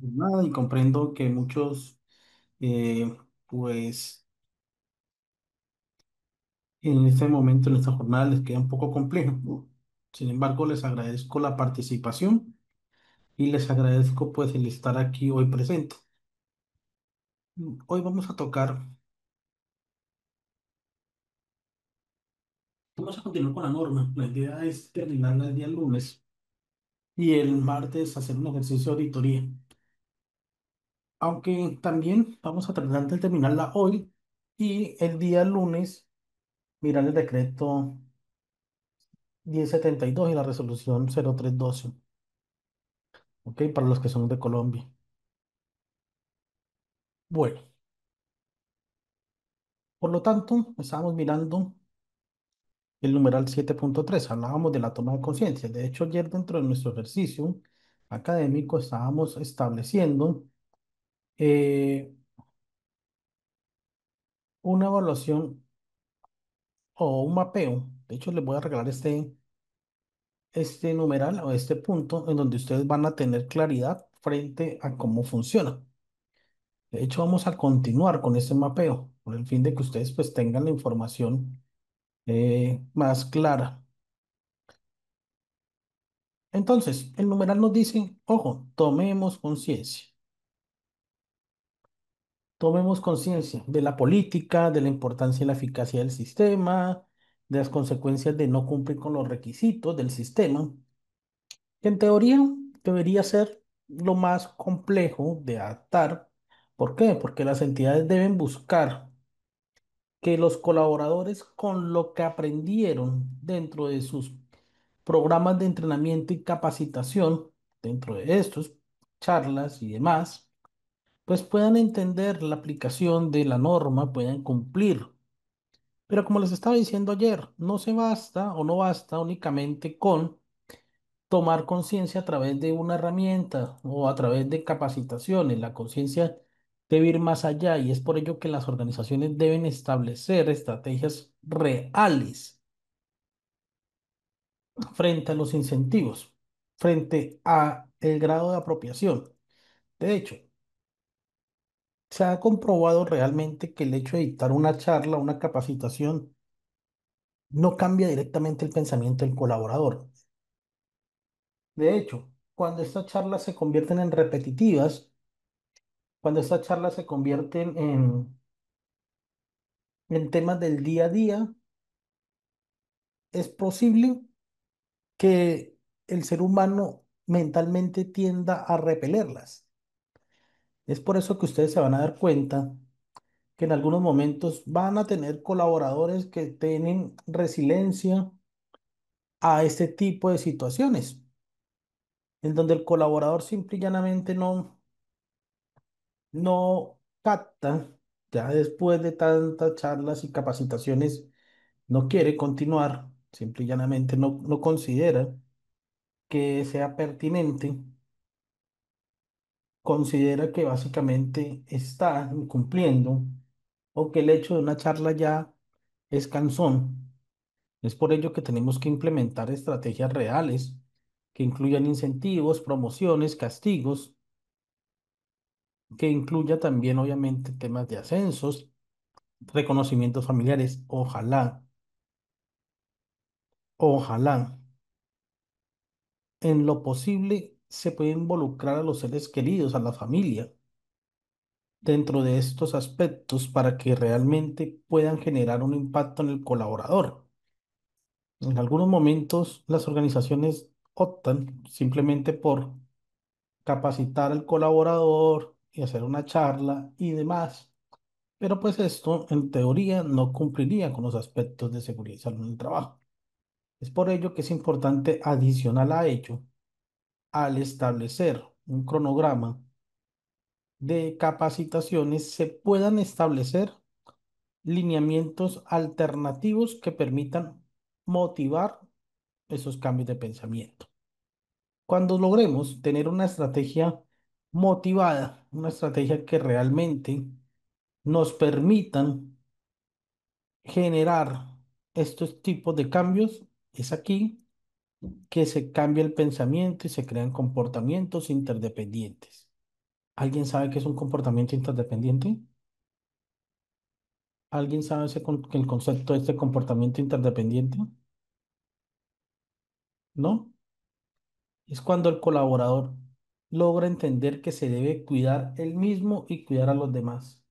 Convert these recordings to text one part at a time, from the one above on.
Nada, y comprendo que muchos, pues, en este momento, en esta jornada, les queda un poco complejo, ¿no? Sin embargo, les agradezco la participación y les agradezco, pues, el estar aquí hoy presente. Hoy vamos a continuar con la norma. La idea es terminarla el día lunes y el martes hacer un ejercicio de auditoría. Aunque también vamos a tratar de terminarla hoy y el día lunes mirar el decreto 1072 y la resolución 0312, ¿ok? Para los que son de Colombia. Bueno, por lo tanto, estábamos mirando el numeral 7.3, hablábamos de la toma de conciencia. De hecho, ayer dentro de nuestro ejercicio académico estábamos estableciendo eh, una evaluación o un mapeo. De hecho, les voy a regalar este numeral o este punto en donde ustedes van a tener claridad frente a cómo funciona. De hecho, vamos a continuar con este mapeo, con el fin de que ustedes pues tengan la información más clara. Entonces, el numeral nos dice, ojo, tomemos conciencia de la política, de la importancia y la eficacia del sistema, de las consecuencias de no cumplir con los requisitos del sistema, que en teoría debería ser lo más complejo de adaptar. ¿Por qué? Porque las entidades deben buscar que los colaboradores con lo que aprendieron dentro de sus programas de entrenamiento y capacitación, dentro de estos, charlas y demás, pues puedan entender la aplicación de la norma, puedan cumplir. Pero como les estaba diciendo ayer, no se basta o no basta únicamente con tomar conciencia a través de una herramienta o a través de capacitaciones. La conciencia debe ir más allá y es por ello que las organizaciones deben establecer estrategias reales frente a los incentivos, frente a el grado de apropiación. De hecho, se ha comprobado realmente que el hecho de dictar una charla, una capacitación, no cambia directamente el pensamiento del colaborador. De hecho, cuando estas charlas se convierten en repetitivas, cuando estas charlas se convierten en temas del día a día, es posible que el ser humano mentalmente tienda a repelerlas. Es por eso que ustedes se van a dar cuenta que en algunos momentos van a tener colaboradores que tienen resiliencia a este tipo de situaciones, en donde el colaborador simple y llanamente no capta, ya después de tantas charlas y capacitaciones, no quiere continuar, simple y llanamente no considera que sea pertinente, considera que básicamente está incumpliendo o que el hecho de una charla ya es cansón. Es por ello que tenemos que implementar estrategias reales que incluyan incentivos, promociones, castigos, que incluya también obviamente temas de ascensos, reconocimientos familiares. Ojalá, en lo posible se puede involucrar a los seres queridos, a la familia, dentro de estos aspectos para que realmente puedan generar un impacto en el colaborador. En algunos momentos las organizaciones optan simplemente por capacitar al colaborador y hacer una charla y demás. Pero pues esto en teoría no cumpliría con los aspectos de seguridad y salud en el trabajo. Es por ello que es importante, adicional a ello, al establecer un cronograma de capacitaciones, se puedan establecer lineamientos alternativos que permitan motivar esos cambios de pensamiento. Cuando logremos tener una estrategia motivada, una estrategia que realmente nos permitan generar estos tipos de cambios, es aquí que se cambia el pensamiento y se crean comportamientos interdependientes. ¿Alguien sabe qué es un comportamiento interdependiente? ¿Alguien sabe el concepto de este comportamiento interdependiente? ¿No? Es cuando el colaborador logra entender que se debe cuidar él mismo y cuidar a los demás.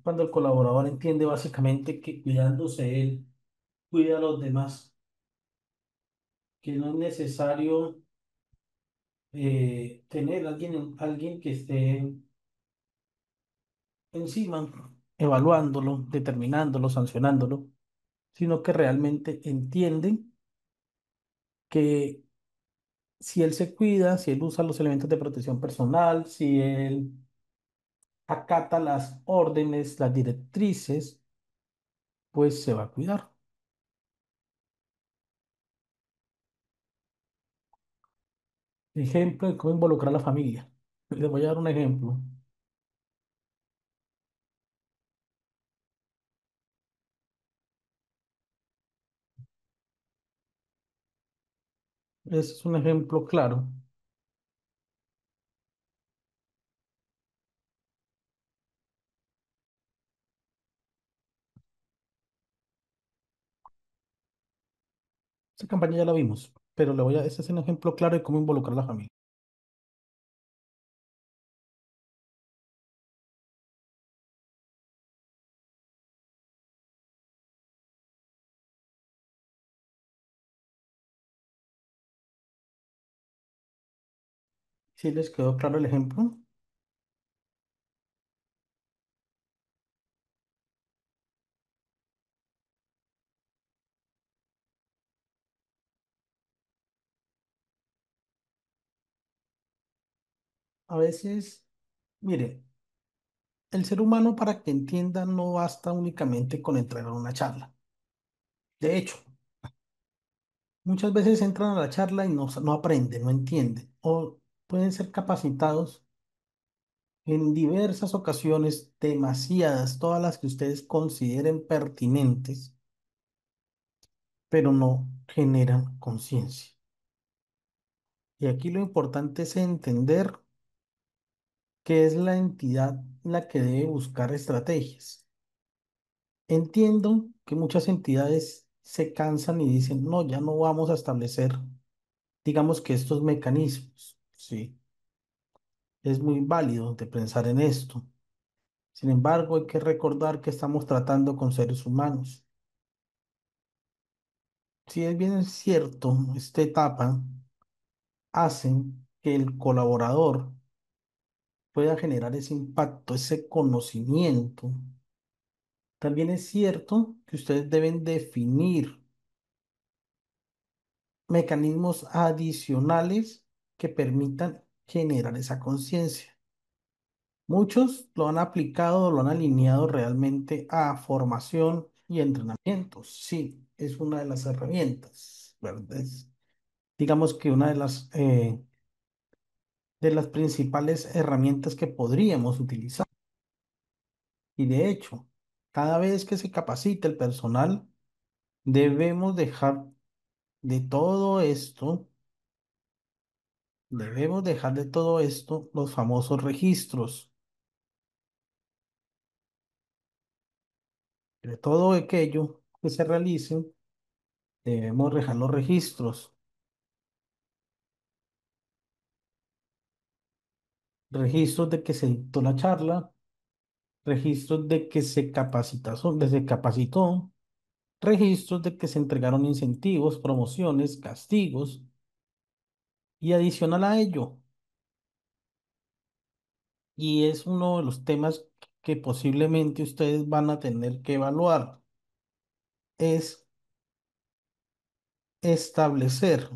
Cuando el colaborador entiende básicamente que cuidándose él, cuida a los demás, que no es necesario tener alguien que esté encima, evaluándolo, determinándolo, sancionándolo, sino que realmente entienden que si él se cuida, si él usa los elementos de protección personal, si él acata las órdenes, las directrices, pues se va a cuidar. Ejemplo de cómo involucrar a la familia. Les voy a dar un ejemplo. Ese es un ejemplo claro. Esa campaña ya la vimos, pero ese es un ejemplo claro de cómo involucrar a la familia. Si les quedó claro el ejemplo, a veces, mire, el ser humano para que entienda no basta únicamente con entrar a una charla. De hecho, muchas veces entran a la charla y no aprenden, no entienden, o pueden ser capacitados en diversas ocasiones, demasiadas, todas las que ustedes consideren pertinentes, pero no generan conciencia. Y aquí lo importante es entender que es la entidad la que debe buscar estrategias. Entiendo que muchas entidades se cansan y dicen, no, ya no vamos a establecer, digamos que estos mecanismos. Sí, es muy válido de pensar en esto. Sin embargo, hay que recordar que estamos tratando con seres humanos. Si es bien cierto, esta etapa hace que el colaborador pueda generar ese impacto, ese conocimiento. También es cierto que ustedes deben definir mecanismos adicionales que permitan generar esa conciencia. Muchos lo han aplicado, lo han alineado realmente a formación y entrenamientos. Sí, es una de las herramientas, ¿verdad? Digamos que una de las principales herramientas que podríamos utilizar. Y de hecho, cada vez que se capacita el personal, debemos dejar de todo esto, debemos dejar de todo esto los famosos registros. De todo aquello que se realice, debemos dejar los registros. Registros de que se dictó la charla, registros de que se capacitó, registros de que se entregaron incentivos, promociones, castigos, y adicional a ello, y es uno de los temas que posiblemente ustedes van a tener que evaluar, es establecer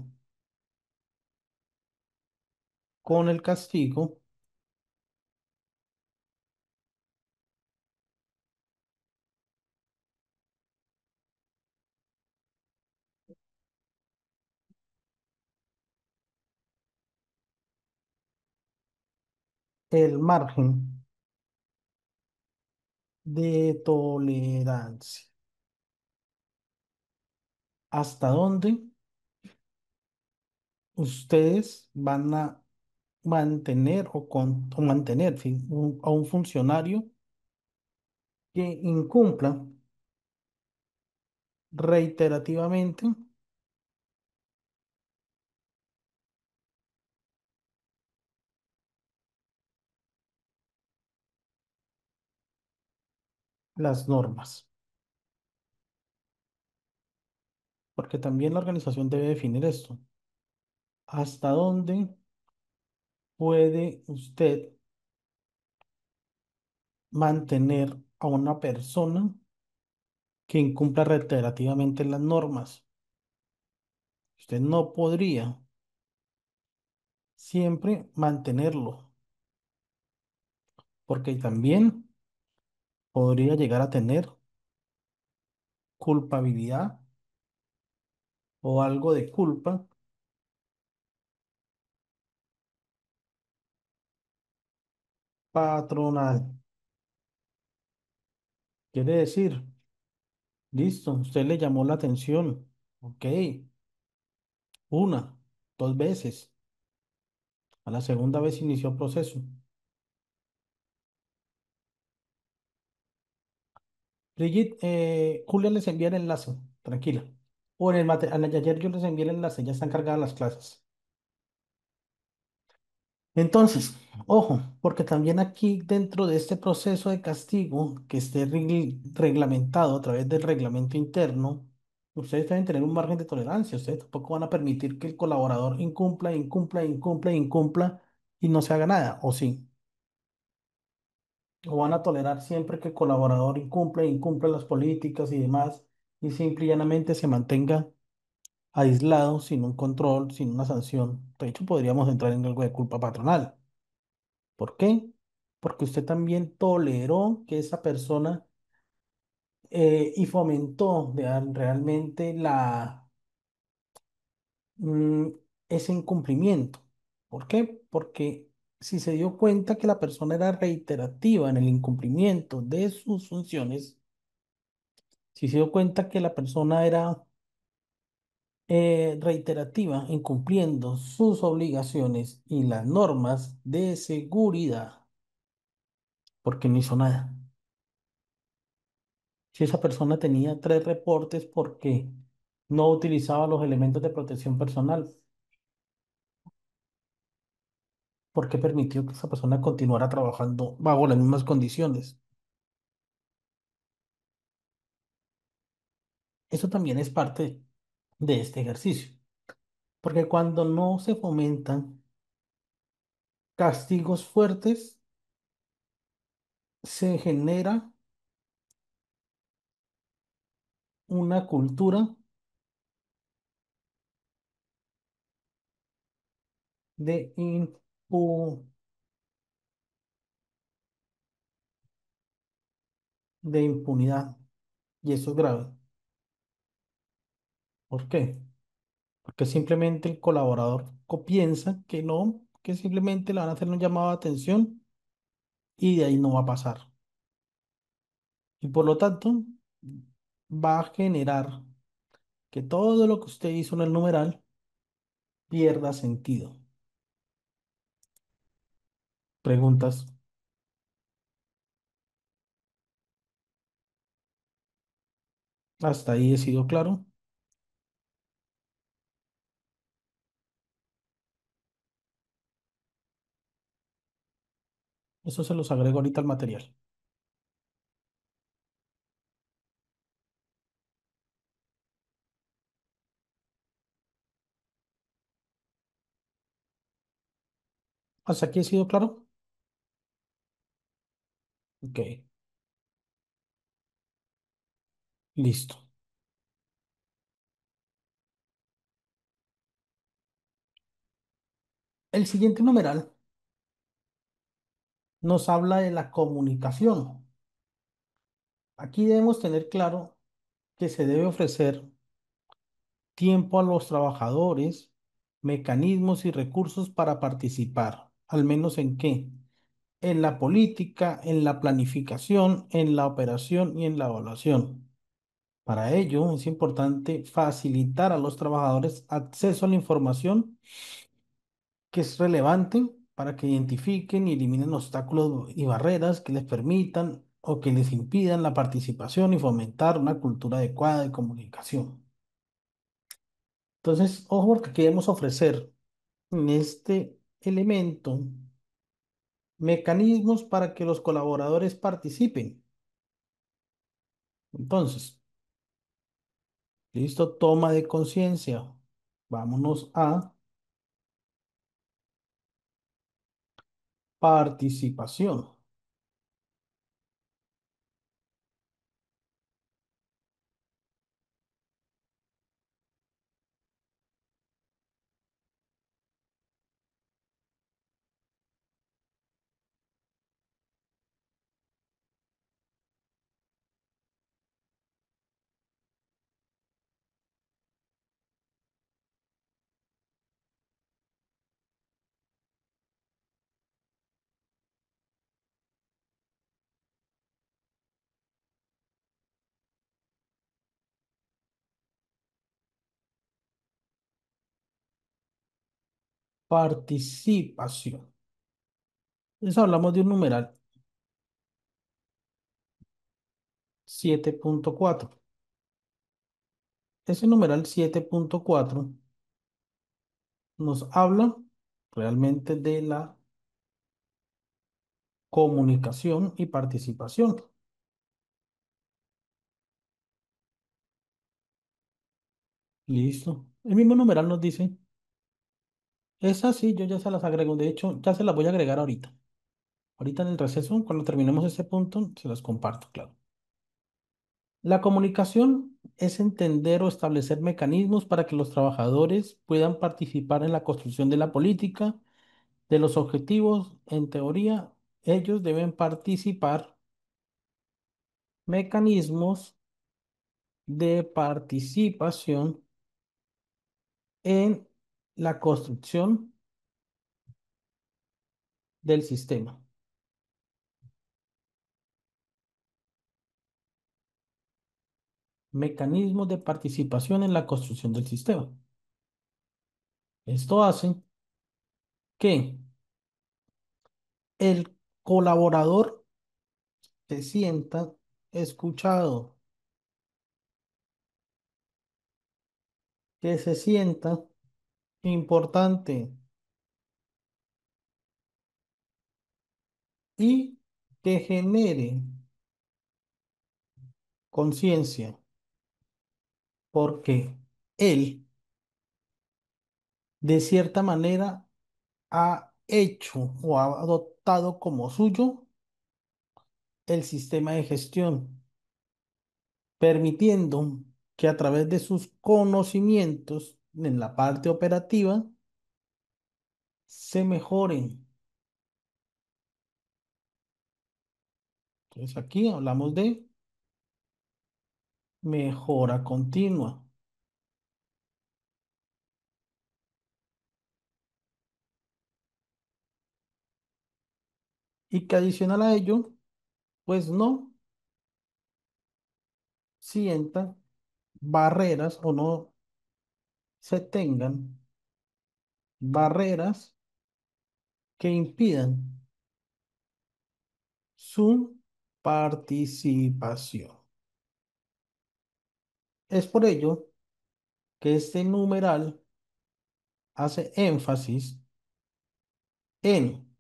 con el castigo el margen de tolerancia. ¿Hasta dónde ustedes van a mantener o mantener sí, a un funcionario que incumpla reiterativamente las normas? Porque también la organización debe definir esto. ¿Hasta dónde puede usted mantener a una persona que incumpla reiterativamente las normas? Usted no podría siempre mantenerlo, porque también podría llegar a tener culpabilidad o algo de culpa patronal. Quiere decir, listo, usted le llamó la atención, ok, una, dos veces, a la segunda vez inició proceso. Brigitte, Julia les envía el enlace, tranquila. O en el ayer yo les envié el enlace, ya están cargadas las clases. Entonces, ojo, porque también aquí dentro de este proceso de castigo que esté reglamentado a través del reglamento interno, ustedes deben tener un margen de tolerancia. Ustedes tampoco van a permitir que el colaborador incumpla, incumpla, incumpla, incumpla y no se haga nada, o sí. O van a tolerar siempre que el colaborador incumpla, incumpla las políticas y demás y simple y llanamente se mantenga aislado, sin un control, sin una sanción. De hecho, podríamos entrar en algo de culpa patronal. ¿Por qué? Porque usted también toleró que esa persona y fomentó realmente mm, ese incumplimiento. ¿Por qué? Porque si se dio cuenta que la persona era reiterativa en el incumplimiento de sus funciones, si se dio cuenta que la persona era reiterativa en cumpliendo sus obligaciones y las normas de seguridad, porque no hizo nada. Si esa persona tenía tres reportes porque no utilizaba los elementos de protección personal, porque permitió que esa persona continuara trabajando bajo las mismas condiciones. Eso también es parte de este ejercicio, porque cuando no se fomentan castigos fuertes, se genera una cultura de, de impunidad, y eso es grave. ¿Por qué? Porque simplemente el colaborador piensa que no, que simplemente le van a hacer un llamado de atención y de ahí no va a pasar. Y por lo tanto, va a generar que todo lo que usted hizo en el numeral pierda sentido. Preguntas. Hasta ahí he sido claro. Eso se los agrego ahorita al material. ¿Hasta aquí he sido claro? Ok, listo. El siguiente numeral nos habla de la comunicación. Aquí debemos tener claro que se debe ofrecer tiempo a los trabajadores, mecanismos y recursos para participar. ¿Al menos en qué? en la política, en la planificación, en la operación y en la evaluación. Para ello es importante facilitar a los trabajadores acceso a la información que es relevante para que identifiquen y eliminen obstáculos y barreras que les permitan o que les impidan la participación y fomentar una cultura adecuada de comunicación. Entonces, ojo, porque queremos ofrecer en este elemento mecanismos para que los colaboradores participen. Entonces, listo, toma de conciencia. Vámonos a participación. Participación. Entonces hablamos de un numeral 7.4. Ese numeral 7.4 nos habla realmente de la comunicación y participación. Listo. El mismo numeral nos dice, esas sí, yo ya se las agrego. De hecho, ya se las voy a agregar ahorita. Ahorita en el receso, cuando terminemos este punto, se las comparto, claro. La comunicación es entender o establecer mecanismos para que los trabajadores puedan participar en la construcción de la política, de los objetivos. En teoría, ellos deben participar mecanismos de participación en la construcción del sistema. Mecanismos de participación en la construcción del sistema. Esto hace que el colaborador se sienta escuchado, que se sienta importante y que genere conciencia, porque él, de cierta manera, ha hecho o ha adoptado como suyo el sistema de gestión, permitiendo que a través de sus conocimientos en la parte operativa se mejoren. Entonces aquí hablamos de mejora continua y que adicional a ello, pues no sientan barreras o no se tengan barreras que impidan su participación. Es por ello que este numeral hace énfasis en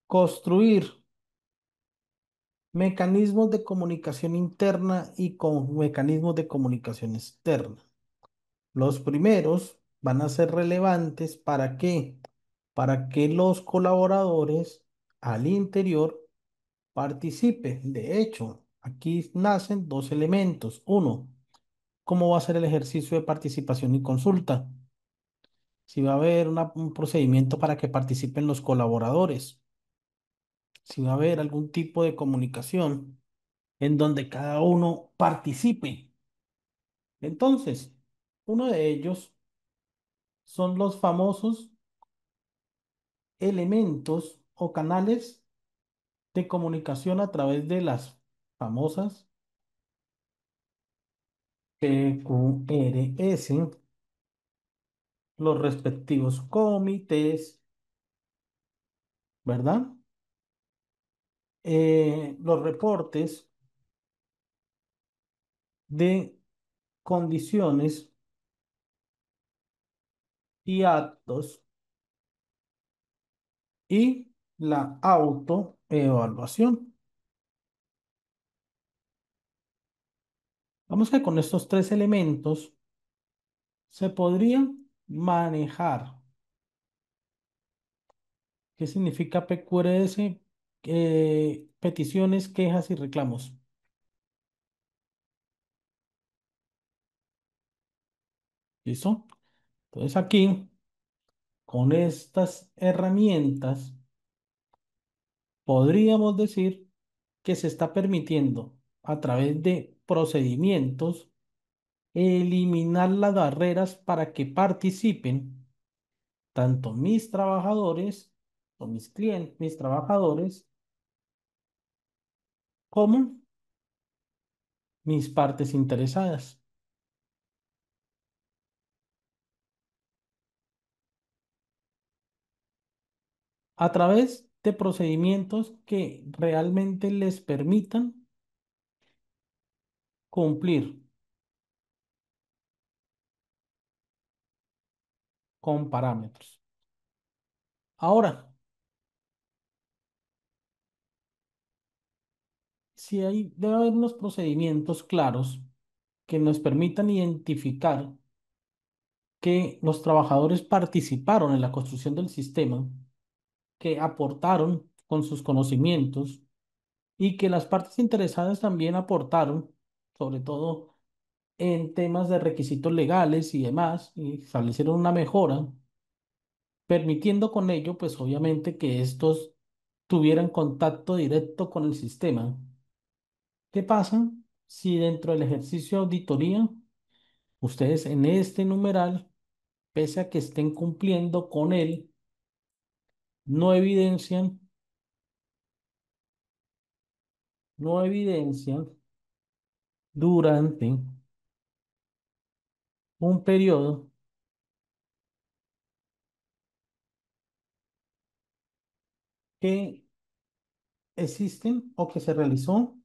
construir mecanismos de comunicación interna y con mecanismos de comunicación externa. Los primeros van a ser relevantes ¿para qué? Para que los colaboradores al interior participen. De hecho, aquí nacen dos elementos. Uno, ¿cómo va a ser el ejercicio de participación y consulta? Si va a haber un procedimiento para que participen los colaboradores, si va a haber algún tipo de comunicación en donde cada uno participe. Entonces, uno de ellos son los famosos elementos o canales de comunicación a través de las famosas PQRS, los respectivos comités, ¿verdad? Los reportes de condiciones y actos y la autoevaluación. Vamos que con estos tres elementos se podría manejar. ¿Qué significa PQRS? Peticiones, quejas y reclamos. ¿Listo? Entonces aquí, con estas herramientas, podríamos decir que se está permitiendo a través de procedimientos eliminar las barreras para que participen tanto mis trabajadores o mis clientes, mis trabajadores, como mis partes interesadas, a través de procedimientos que realmente les permitan cumplir con parámetros. Ahora, si hay, debe haber unos procedimientos claros que nos permitan identificar que los trabajadores participaron en la construcción del sistema, que aportaron con sus conocimientos y que las partes interesadas también aportaron, sobre todo en temas de requisitos legales y demás, y establecieron una mejora, permitiendo con ello, pues obviamente que estos tuvieran contacto directo con el sistema. ¿Qué pasa si dentro del ejercicio de auditoría ustedes en este numeral, pese a que estén cumpliendo con él, no evidencian, no evidencian durante un periodo que existen o que se realizó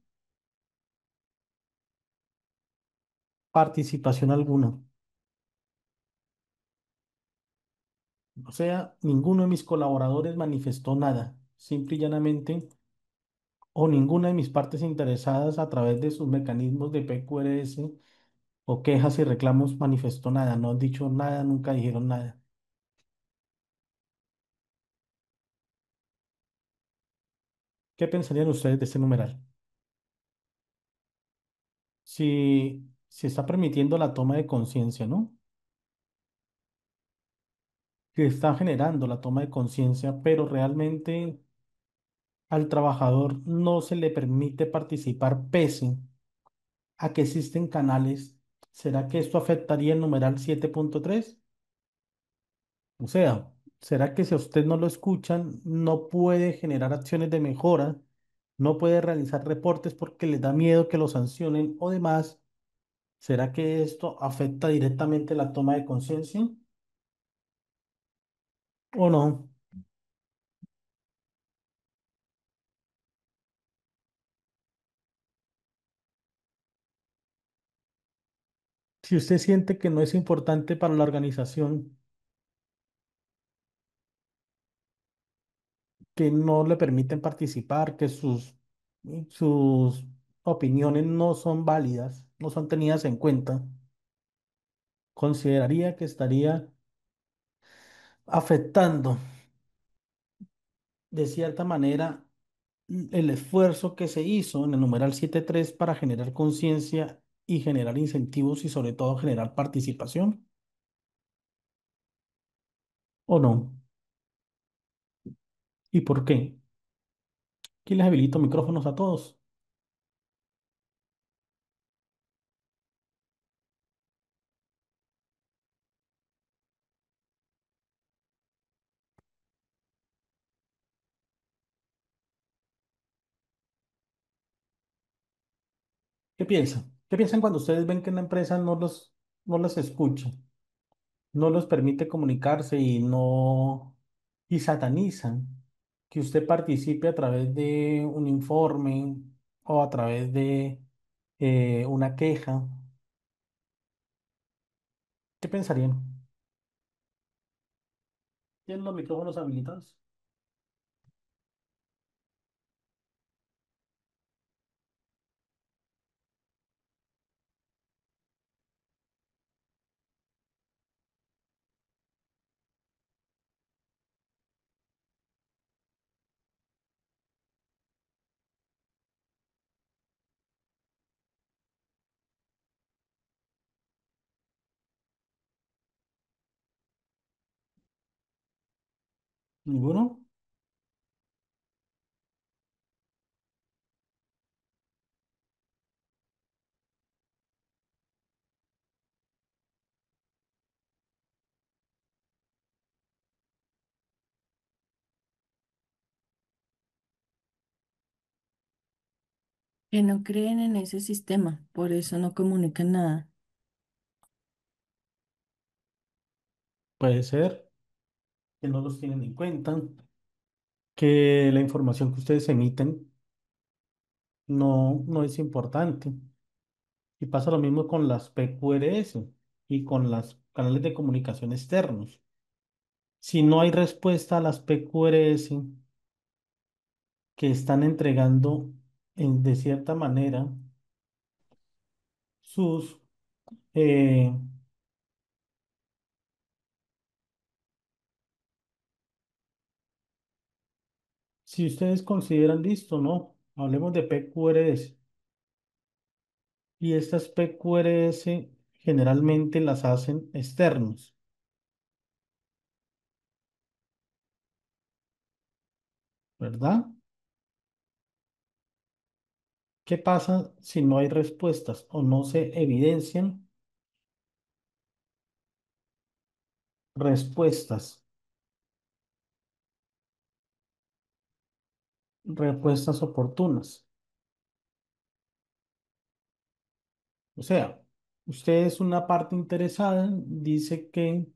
participación alguna? O sea, ninguno de mis colaboradores manifestó nada, simple y llanamente, o ninguna de mis partes interesadas a través de sus mecanismos de PQRS o quejas y reclamos manifestó nada, no han dicho nada, nunca dijeron nada. ¿Qué pensarían ustedes de este numeral? Si está permitiendo la toma de conciencia, ¿no? Que está generando la toma de conciencia, pero realmente al trabajador no se le permite participar pese a que existen canales. ¿Será que esto afectaría el numeral 7.3? O sea, ¿será que si a usted no lo escuchan, no puede generar acciones de mejora, no puede realizar reportes porque le da miedo que lo sancionen o demás? ¿Será que esto afecta directamente la toma de conciencia o no? Si usted siente que no es importante para la organización, que no le permiten participar, que sus opiniones no son válidas, no son tenidas en cuenta, consideraría que estaría afectando de cierta manera el esfuerzo que se hizo en el numeral 7.3 para generar conciencia y generar incentivos y sobre todo generar participación, ¿o no? ¿Y por qué? Aquí les habilito micrófonos a todos. ¿Qué piensan? ¿Qué piensan cuando ustedes ven que una empresa no los escucha, no los permite comunicarse y satanizan que usted participe a través de un informe o a través de una queja? ¿Qué pensarían? ¿Tienen los micrófonos habilitados? ¿Ninguno? Que no creen en ese sistema, por eso no comunican nada. Puede ser que no los tienen en cuenta, que la información que ustedes emiten no es importante. Y pasa lo mismo con las PQRS y con los canales de comunicación externos. Si no hay respuesta a las PQRS que están entregando de cierta manera sus, eh, si ustedes consideran listo, ¿no? Hablemos de PQRS. Y estas PQRS generalmente las hacen externos, ¿verdad? ¿Qué pasa si no hay respuestas o no se evidencian respuestas, respuestas oportunas? O sea, usted es una parte interesada, dice que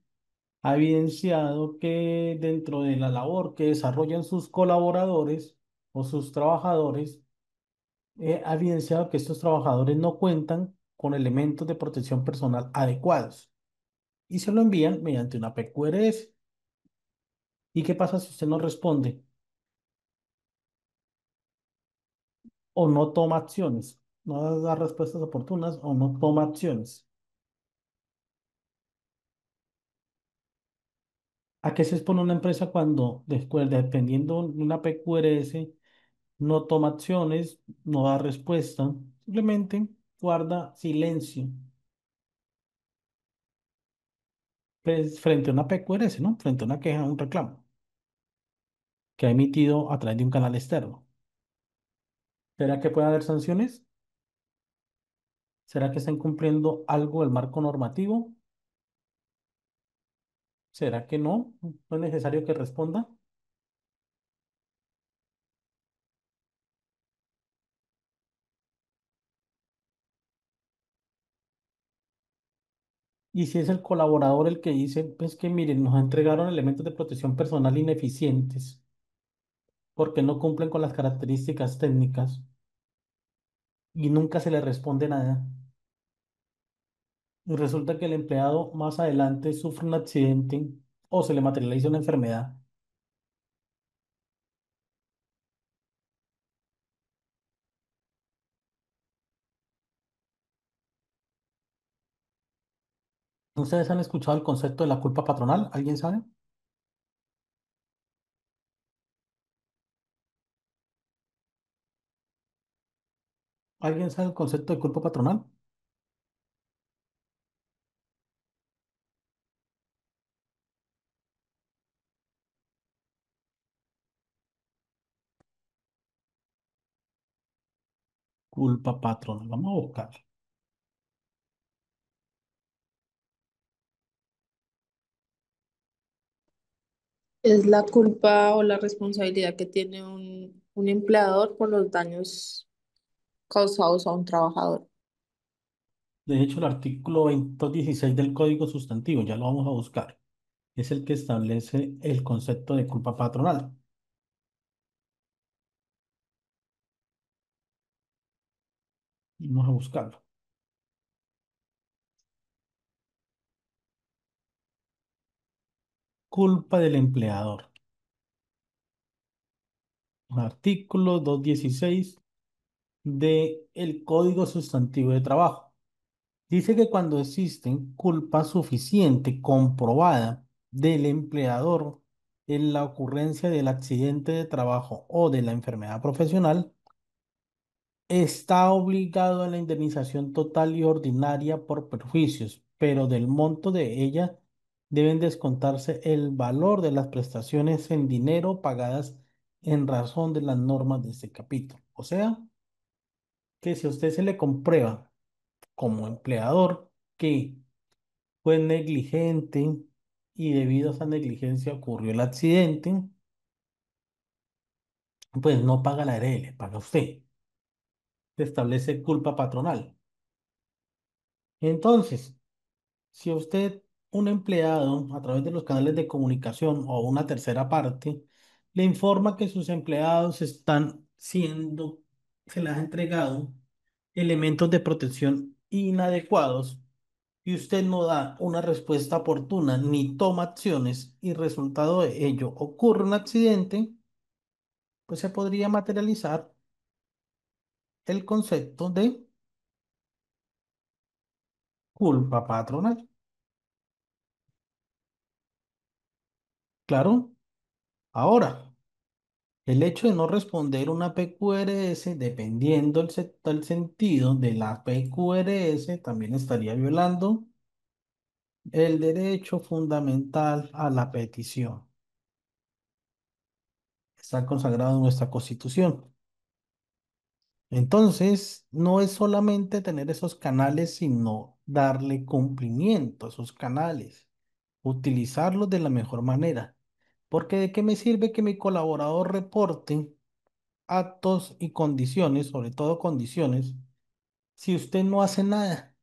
ha evidenciado que dentro de la labor que desarrollan sus colaboradores o sus trabajadores, ha evidenciado que estos trabajadores no cuentan con elementos de protección personal adecuados y se lo envían mediante una PQRS. ¿Y qué pasa si usted no responde o no toma acciones? No da respuestas oportunas o no toma acciones. ¿A qué se expone una empresa cuando, después, dependiendo de una PQRS, no toma acciones, no da respuesta, simplemente guarda silencio, pues, frente a una PQRS, ¿no? Frente a una queja, un reclamo que ha emitido a través de un canal externo? ¿Será que puede haber sanciones? ¿Será que están cumpliendo algo del marco normativo? ¿Será que no? ¿No es necesario que responda? Y si es el colaborador el que dice, pues que miren, nos entregaron elementos de protección personal ineficientes porque no cumplen con las características técnicas y nunca se le responde nada. Y resulta que el empleado más adelante sufre un accidente o se le materializa una enfermedad. ¿Ustedes han escuchado el concepto de la culpa patronal? ¿Alguien sabe? ¿Alguien sabe el concepto de culpa patronal? Culpa patronal. Vamos a buscar. Es la culpa o la responsabilidad que tiene un empleador por los daños causados a un trabajador. De hecho, el artículo 216 del Código Sustantivo, ya lo vamos a buscar, es el que establece el concepto de culpa patronal. Vamos a buscarlo. Culpa del empleador. Artículo 216 del Código Sustantivo de Trabajo. Dice que cuando existen culpa suficiente comprobada del empleador en la ocurrencia del accidente de trabajo o de la enfermedad profesional, está obligado a la indemnización total y ordinaria por perjuicios, pero del monto de ella deben descontarse el valor de las prestaciones en dinero pagadas en razón de las normas de este capítulo. O sea, que si a usted se le comprueba como empleador que fue negligente y debido a esa negligencia ocurrió el accidente, pues no paga la ARL, paga usted. Se establece culpa patronal. Entonces, si usted, un empleado, a través de los canales de comunicación o una tercera parte, le informa que sus empleados están siendo, se les ha entregado elementos de protección inadecuados y usted no da una respuesta oportuna ni toma acciones y resultado de ello ocurre un accidente, pues se podría materializar el concepto de culpa patronal. Claro, ahora. El hecho de no responder una PQRS, dependiendo el sentido de la PQRS, también estaría violando el derecho fundamental a la petición. Está consagrado en nuestra Constitución. Entonces, no es solamente tener esos canales, sino darle cumplimiento a esos canales, utilizarlos de la mejor manera. Porque ¿de qué me sirve que mi colaborador reporte actos y condiciones, sobre todo condiciones, si usted no hace nada?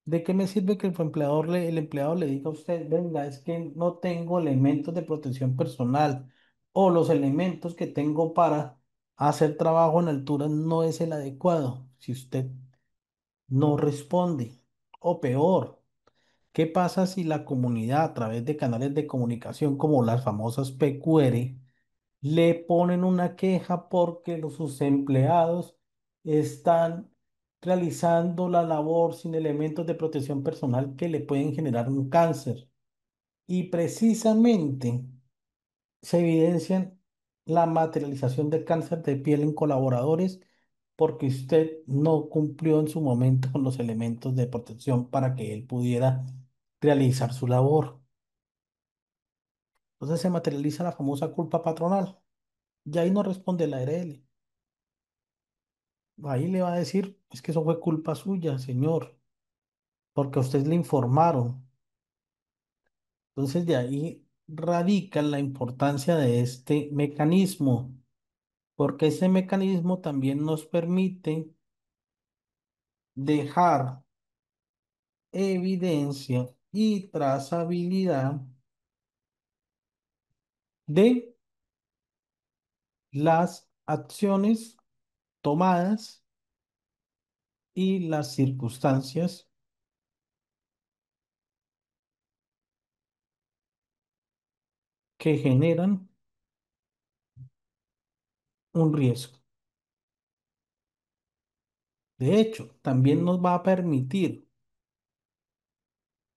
¿De qué me sirve que el empleado le diga a usted, venga, es que no tengo elementos de protección personal o los elementos que tengo para hacer trabajo en altura no es el adecuado si usted no responde? O peor, ¿qué pasa si la comunidad a través de canales de comunicación como las famosas PQR le ponen una queja porque sus empleados están realizando la labor sin elementos de protección personal que le pueden generar un cáncer? Y precisamente se evidencian la materialización de cáncer de piel en colaboradores porque usted no cumplió en su momento con los elementos de protección para que él pudiera realizar su labor. Entonces se materializa la famosa culpa patronal. Y ahí no responde la ARL. Ahí le va a decir, es que eso fue culpa suya, señor, porque a usted le informaron. Entonces de ahí radica la importancia de este mecanismo, porque ese mecanismo también nos permite dejar evidencia y trazabilidad de las acciones tomadas y las circunstancias que generan un riesgo. De hecho, también nos va a permitir,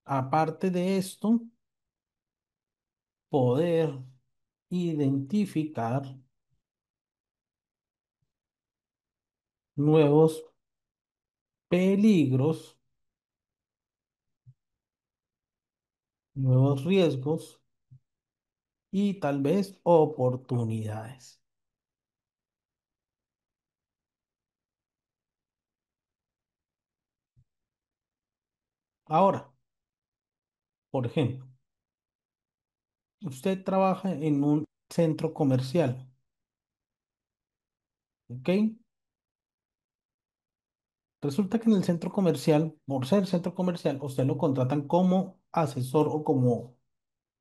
aparte de esto, poder identificar nuevos peligros, nuevos riesgos y tal vez oportunidades. Ahora, por ejemplo, usted trabaja en un centro comercial, ¿ok? Resulta que en el centro comercial, por ser centro comercial, usted lo contratan como asesor o como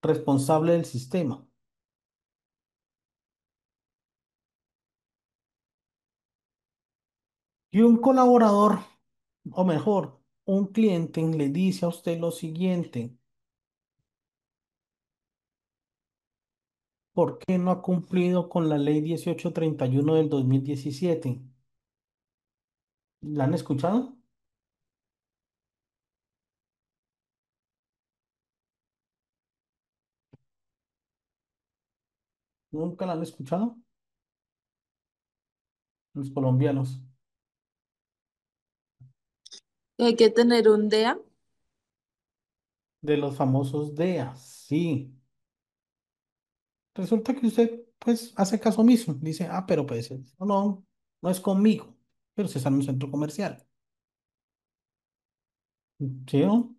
responsable del sistema. Y un colaborador, o mejor, un cliente le dice a usted lo siguiente: ¿por qué no ha cumplido con la ley 1831 del 2017? ¿La han escuchado? ¿Nunca la han escuchado? Los colombianos. Hay que tener un DEA. De los famosos DEA, sí. Resulta que usted, pues, hace caso omiso. Dice, ah, pero pues, no, no es conmigo. Pero se está en un centro comercial. ¿Sí, no?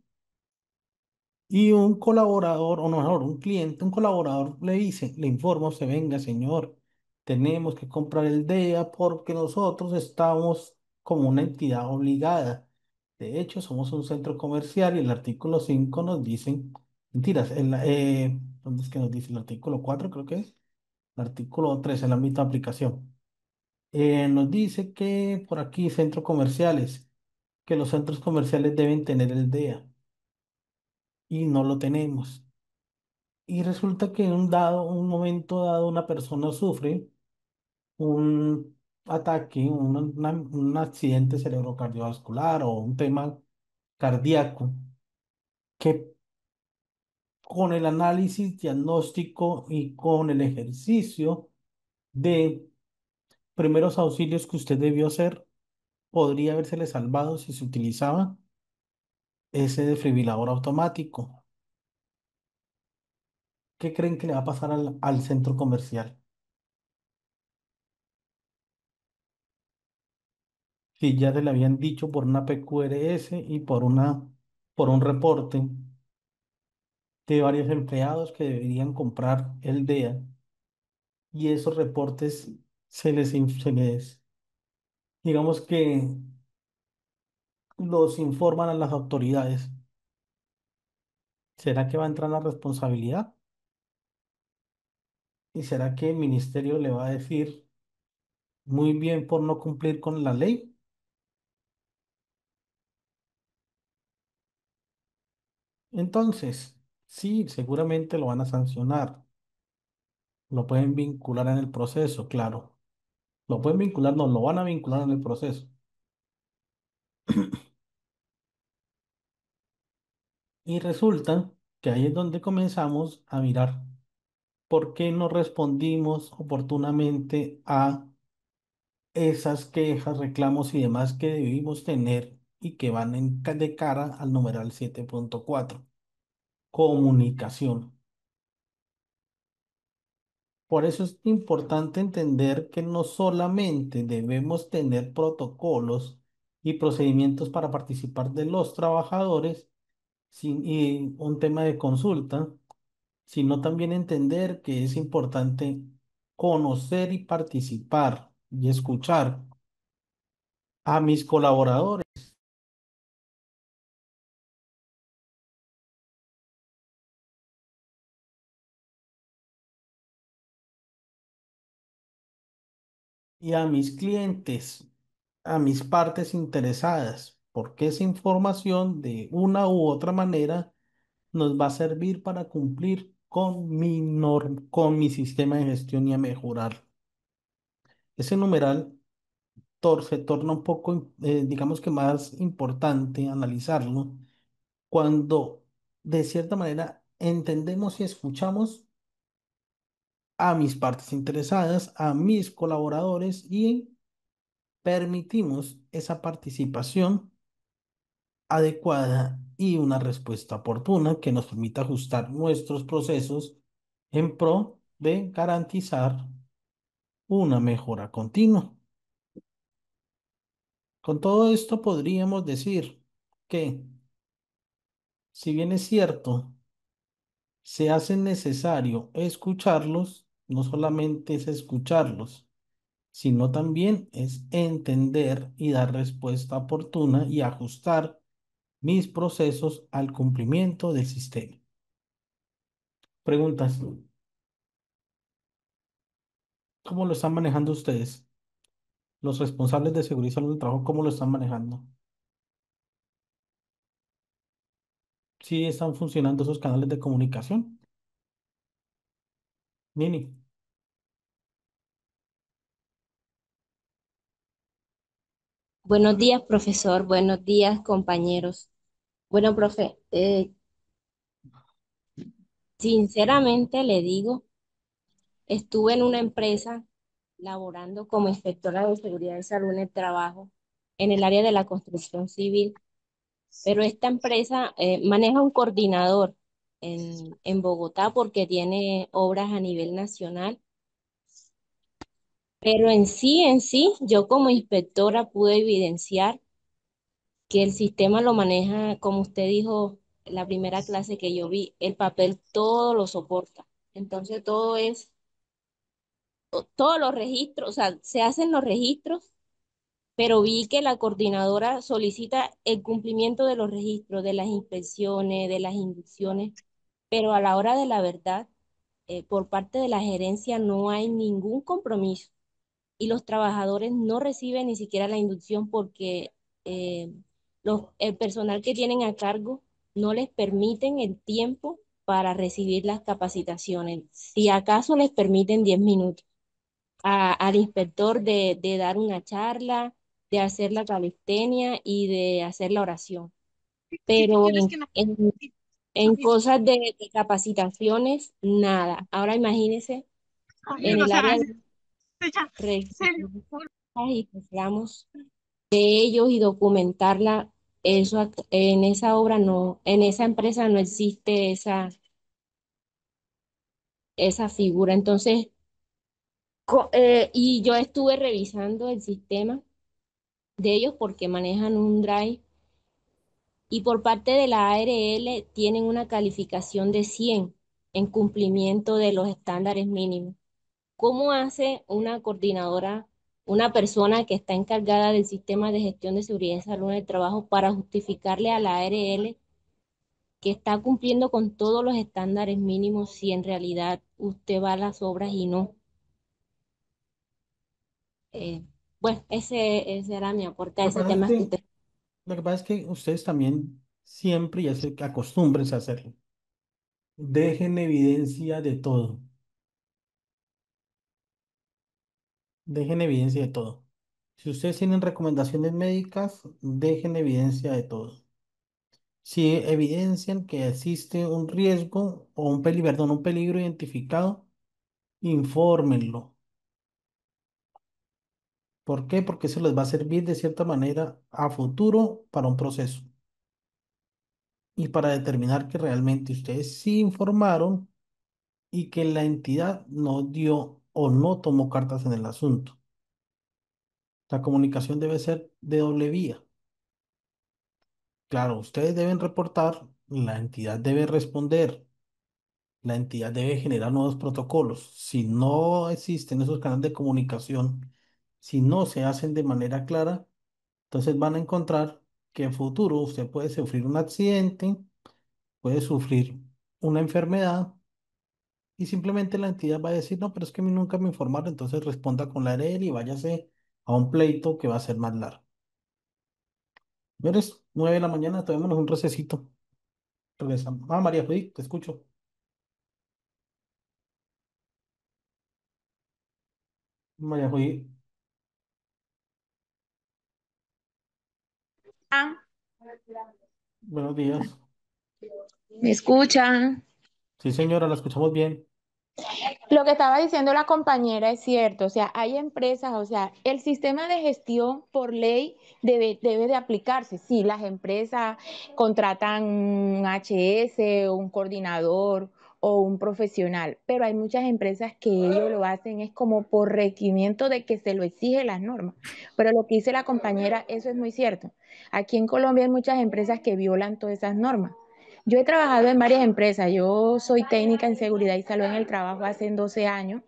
Y un colaborador, o no, mejor, un cliente, un colaborador le dice, le informa, usted, venga, señor, tenemos que comprar el DEA porque nosotros estamos como una entidad obligada. De hecho, somos un centro comercial y el artículo 5 nos dice, mentiras, ¿dónde es que nos dice? El artículo 4 creo que es. El artículo 3 el ámbito de aplicación. Nos dice que por aquí, centros comerciales, que los centros comerciales deben tener el DEA y no lo tenemos. Y resulta que en un momento dado, una persona sufre un ataque, un accidente cerebrocardiovascular o un tema cardíaco, que con el análisis diagnóstico y con el ejercicio de primeros auxilios que usted debió hacer, podría habérsele salvado si se utilizaba ese desfibrilador automático. ¿Qué creen que le va a pasar al centro comercial? Si ya se le habían dicho por una PQRS y por un reporte de varios empleados que deberían comprar el DEA, y esos reportes digamos que los informan a las autoridades. ¿Será que va a entrar la responsabilidad? ¿Y será que el ministerio le va a decir muy bien por no cumplir con la ley? Entonces, sí, seguramente lo van a sancionar. Lo pueden vincular en el proceso, claro. Lo pueden vincular, no, lo van a vincular en el proceso. Y resulta que ahí es donde comenzamos a mirar por qué no respondimos oportunamente a esas quejas, reclamos y demás que debimos tener y que van de cara al numeral 7.4, comunicación. Por eso es importante entender que no solamente debemos tener protocolos y procedimientos para participar de los trabajadores y un tema de consulta, sino también entender que es importante conocer y participar y escuchar a mis colaboradores y a mis clientes, a mis partes interesadas, porque esa información de una u otra manera nos va a servir para cumplir con con mi sistema de gestión y a mejorar. Ese numeral se torna un poco, digamos que más importante analizarlo cuando de cierta manera entendemos y escuchamos a mis partes interesadas, a mis colaboradores y permitimos esa participación adecuada y una respuesta oportuna que nos permita ajustar nuestros procesos en pro de garantizar una mejora continua. Con todo esto podríamos decir que, si bien es cierto, se hace necesario escucharlos, no solamente es escucharlos, sino también es entender y dar respuesta oportuna y ajustar mis procesos al cumplimiento del sistema. Preguntas, ¿cómo lo están manejando ustedes? Los responsables de seguridad y salud del trabajo, ¿cómo lo están manejando? ¿Sí están funcionando esos canales de comunicación? Nini, Buenos días, profesor. Buenos días, compañeros. Bueno, profe, sinceramente le digo, estuve en una empresa laborando como inspectora de seguridad y salud en el trabajo en el área de la construcción civil, pero esta empresa maneja un coordinador en Bogotá porque tiene obras a nivel nacional, pero en sí, yo como inspectora pude evidenciar que el sistema lo maneja, como usted dijo, la primera clase que yo vi, el papel todo lo soporta. Entonces todos los registros, o sea, se hacen los registros, pero vi que la coordinadora solicita el cumplimiento de los registros, de las inspecciones, de las inducciones, pero a la hora de la verdad, por parte de la gerencia no hay ningún compromiso y los trabajadores no reciben ni siquiera la inducción porque eh, el personal que tienen a cargo no les permiten el tiempo para recibir las capacitaciones. Si acaso les permiten 10 minutos al inspector de dar una charla, de hacer la calistenia y de hacer la oración. Pero en cosas de capacitaciones, nada. Ahora imagínense en el área de recursos y que seamos de ellos y documentarla, en esa obra no, en esa empresa no existe esa figura. Entonces, y yo estuve revisando el sistema de ellos porque manejan un drive y por parte de la ARL tienen una calificación de 100 en cumplimiento de los estándares mínimos. ¿Cómo hace una coordinadora, una persona que está encargada del sistema de gestión de seguridad y salud en el trabajo para justificarle a la ARL que está cumpliendo con todos los estándares mínimos si en realidad usted va a las obras y no? Eh, bueno, ese era mi aporte a lo que ese pasa es tema que que, usted... lo que pasa es que ustedes también siempre y acostúmbrense a hacerlo. Dejen evidencia de todo. Dejen evidencia de todo. Si ustedes tienen recomendaciones médicas, dejen evidencia de todo. Si evidencian que existe un riesgo o un peligro, perdón, un peligro identificado, infórmenlo. ¿Por qué? Porque eso les va a servir de cierta manera a futuro para un proceso y para determinar que realmente ustedes sí informaron y que la entidad no dio o no tomó cartas en el asunto. La comunicación debe ser de doble vía. Claro, ustedes deben reportar, la entidad debe responder, la entidad debe generar nuevos protocolos. Si no existen esos canales de comunicación, si no se hacen de manera clara, entonces van a encontrar que en futuro usted puede sufrir un accidente, puede sufrir una enfermedad y simplemente la entidad va a decir, no, pero es que a mí nunca me informaron, entonces responda con la ARL y váyase a un pleito que va a ser más largo. ¿Eres 9 de la mañana? Tomémonos un recesito. Regresamos. Ah, María Judith, te escucho. María Judith, Ah, buenos días. ¿me escuchan? Sí, señora, la escuchamos bien. Lo que estaba diciendo la compañera es cierto, o sea, hay empresas, o sea, el sistema de gestión por ley debe de aplicarse. Sí, las empresas contratan un HS, un coordinador o un profesional, pero hay muchas empresas que ellos lo hacen es como por requerimiento de que se lo exigen las normas. Pero lo que dice la compañera, eso es muy cierto. Aquí en Colombia hay muchas empresas que violan todas esas normas. Yo he trabajado en varias empresas. Yo soy técnica en seguridad y salud en el trabajo hace 12 años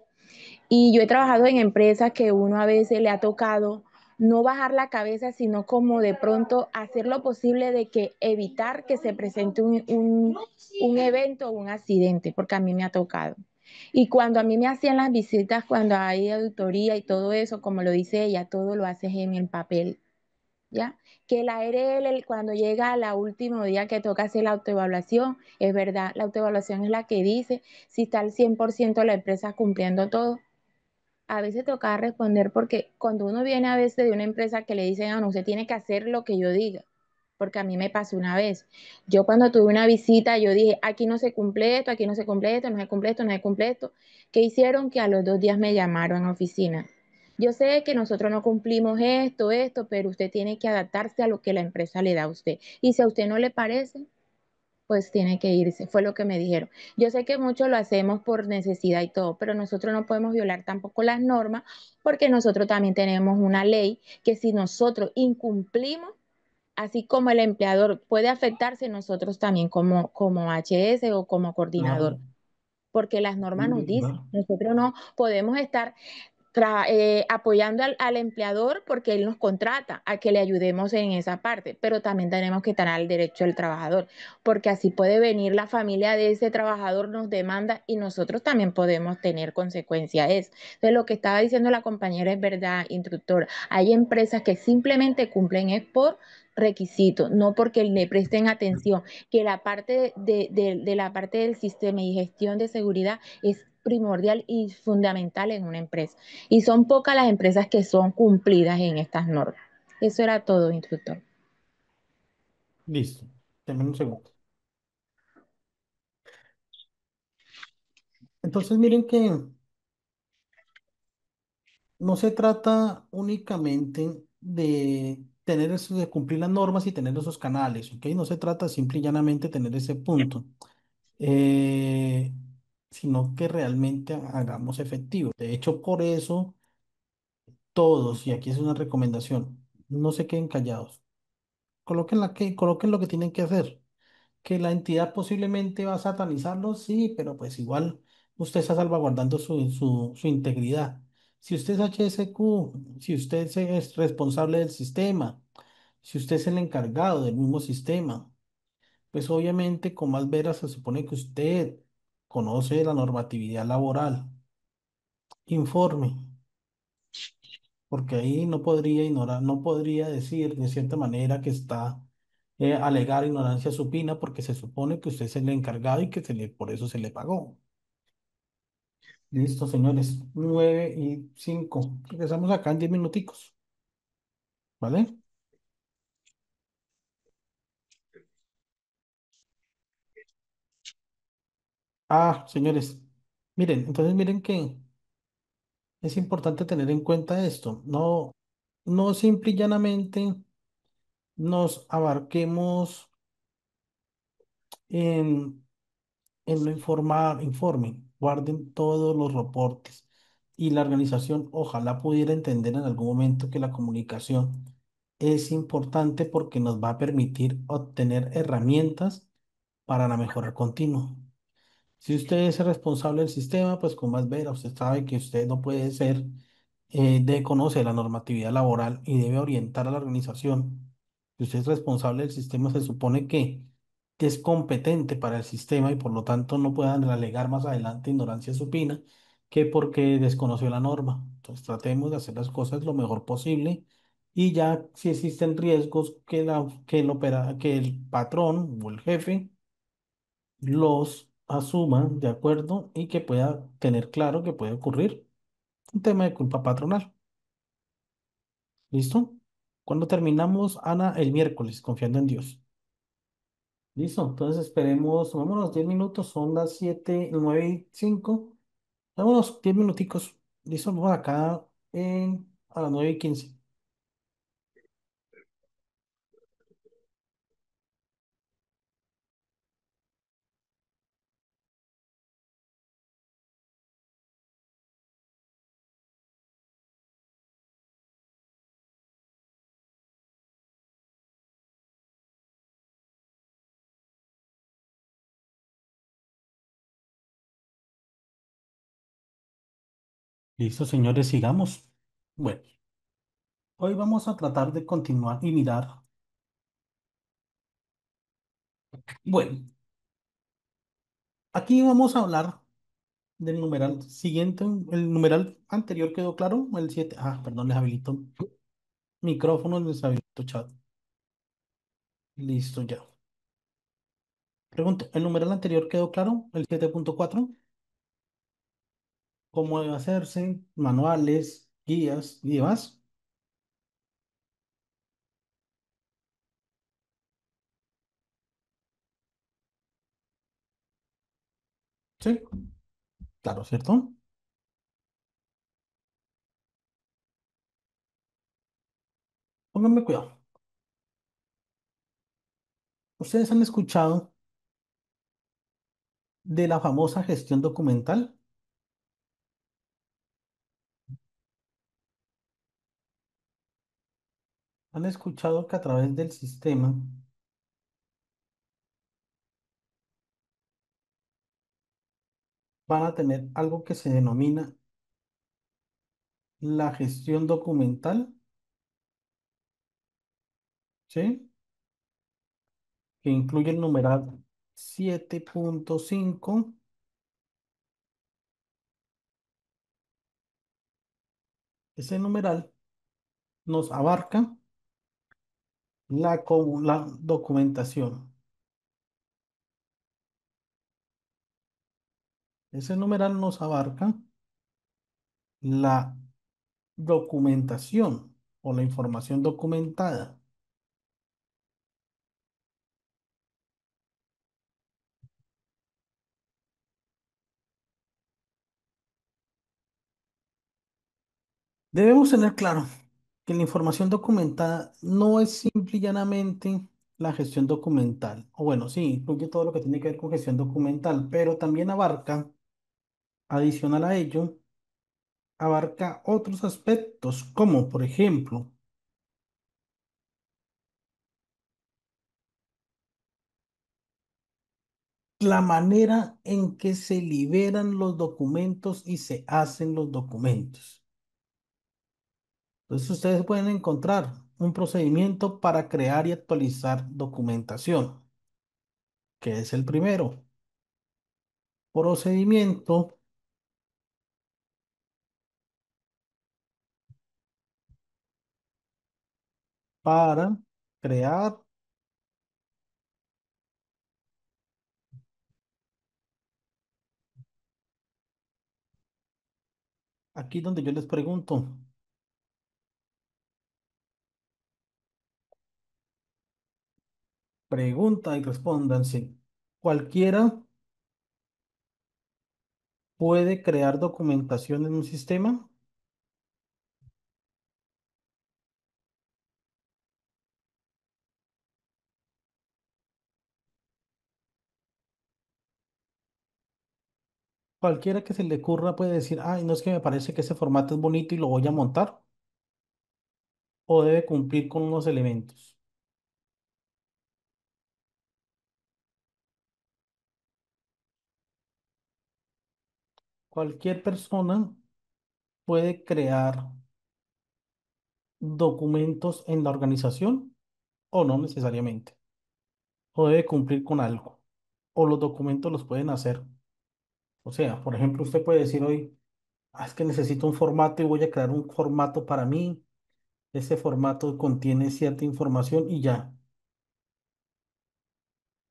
Y yo he trabajado en empresas que uno a veces le ha tocado no bajar la cabeza, sino como de pronto hacer lo posible de que evitar que se presente un evento o un accidente, porque a mí me ha tocado. Y cuando a mí me hacían las visitas, cuando hay auditoría y todo eso, como lo dice ella, todo lo haces en el papel, ¿ya? Que la ARL, cuando llega al último día que toca hacer la autoevaluación, es verdad, la autoevaluación es la que dice si está al 100% la empresa cumpliendo todo. A veces toca responder porque cuando uno viene a veces de una empresa que le dicen, ah, no, usted tiene que hacer lo que yo diga, porque a mí me pasó una vez. Yo cuando tuve una visita, yo dije, aquí no se cumple esto, aquí no se cumple esto, no se cumple esto, no se cumple esto. ¿Qué hicieron? Que a los 2 días me llamaron a oficina. Yo sé que nosotros no cumplimos esto, pero usted tiene que adaptarse a lo que la empresa le da a usted. Y si a usted no le parece, pues tiene que irse, fue lo que me dijeron. Yo sé que muchos lo hacemos por necesidad y todo, pero nosotros no podemos violar tampoco las normas porque nosotros también tenemos una ley que si nosotros incumplimos, así como el empleador puede afectarse, nosotros también como HS o como coordinador, Claro, porque las normas nos sí, dicen, ¿verdad? nosotros no podemos estar apoyando al empleador porque él nos contrata a que le ayudemos en esa parte, pero también tenemos que estar al derecho del trabajador, porque así puede venir la familia de ese trabajador, nos demanda y nosotros también podemos tener consecuencias. Entonces, lo que estaba diciendo la compañera es verdad, instructor. Hay empresas que simplemente cumplen es por requisitos, no porque le presten atención, que la parte de la parte del sistema y gestión de seguridad es primordial y fundamental en una empresa. Y son pocas las empresas que son cumplidas en estas normas. Eso era todo, instructor. Listo. Deme un segundo. Entonces, miren que no se trata únicamente de tener eso, de cumplir las normas y tener esos canales, ¿ok? No se trata simple y llanamente de tener ese punto, eh, sino que realmente hagamos efectivo. De hecho, por eso todos, y aquí es una recomendación, no se queden callados. Coloquen lo que tienen que hacer. Que la entidad posiblemente va a satanizarlo, sí, pero pues igual usted está salvaguardando su integridad. Si usted es HSQ, si usted es responsable del sistema, si usted es el encargado del mismo sistema, pues obviamente con más veras se supone que usted conoce la normatividad laboral. Informe, porque ahí no podría ignorar, no podría decir de cierta manera que está alegar ignorancia supina porque se supone que usted es el encargado y que por eso se le pagó. Listo, señores. 9:05. Regresamos acá en 10 minuticos. ¿Vale? Ah, señores. Miren, entonces miren que es importante tener en cuenta esto. No, no simple y llanamente nos abarquemos en lo informar, informen, guarden todos los reportes. Y la organización ojalá pudiera entender en algún momento que la comunicación es importante porque nos va a permitir obtener herramientas para la mejora continua. Si usted es el responsable del sistema, pues con más vera, usted sabe que usted no puede ser, de conocer la normatividad laboral y debe orientar a la organización. Si usted es responsable del sistema, se supone que es competente para el sistema y por lo tanto no puedan alegar más adelante ignorancia supina que porque desconoció la norma. Entonces tratemos de hacer las cosas lo mejor posible y ya si existen riesgos que el patrón o el jefe los asuma de acuerdo y que pueda tener claro que puede ocurrir un tema de culpa patronal. ¿Listo? Cuando terminamos, Ana, el miércoles, confiando en Dios. ¿Listo? Entonces esperemos, vámonos 10 minutos, son las 7:09:05. Vámonos 10 minuticos. ¿Listo? Vamos acá a las 9:15. Listo, señores, sigamos. Bueno, hoy vamos a tratar de continuar y mirar. Bueno, aquí vamos a hablar del numeral siguiente. El numeral anterior quedó claro, el 7. Ah, perdón, les habilito micrófono, les habilito chat. Listo, ya. Pregunto, ¿el numeral anterior quedó claro? El 7.4. ¿Cómo debe hacerse? Manuales, guías y demás. Sí, claro, ¿cierto? Pónganme cuidado. ¿Ustedes han escuchado de la famosa gestión documental? ¿Han escuchado que a través del sistema van a tener algo que se denomina la gestión documental? ¿Sí? Que incluye el numeral 7.5. Ese numeral nos abarca la documentación. Ese numeral nos abarca la documentación o la información documentada. Debemos tener claro que la información documentada no es simple y llanamente la gestión documental. O bueno, sí, incluye todo lo que tiene que ver con gestión documental, pero también abarca, adicional a ello, abarca otros aspectos, como por ejemplo, la manera en que se liberan los documentos y se hacen los documentos. Entonces ustedes pueden encontrar un procedimiento para crear y actualizar documentación, que es el primero. Procedimiento para crear, aquí donde yo les pregunto, pregunta y respóndanse. ¿Cualquiera puede crear documentación en un sistema? Cualquiera que se le ocurra puede decir, ay, no es que me parece que ese formato es bonito y lo voy a montar, o debe cumplir con unos elementos. Cualquier persona puede crear documentos en la organización o no necesariamente, o debe cumplir con algo, o los documentos los pueden hacer. O sea, por ejemplo, usted puede decir hoy, "Ah, es que necesito un formato y voy a crear un formato para mí. Ese formato contiene cierta información y ya.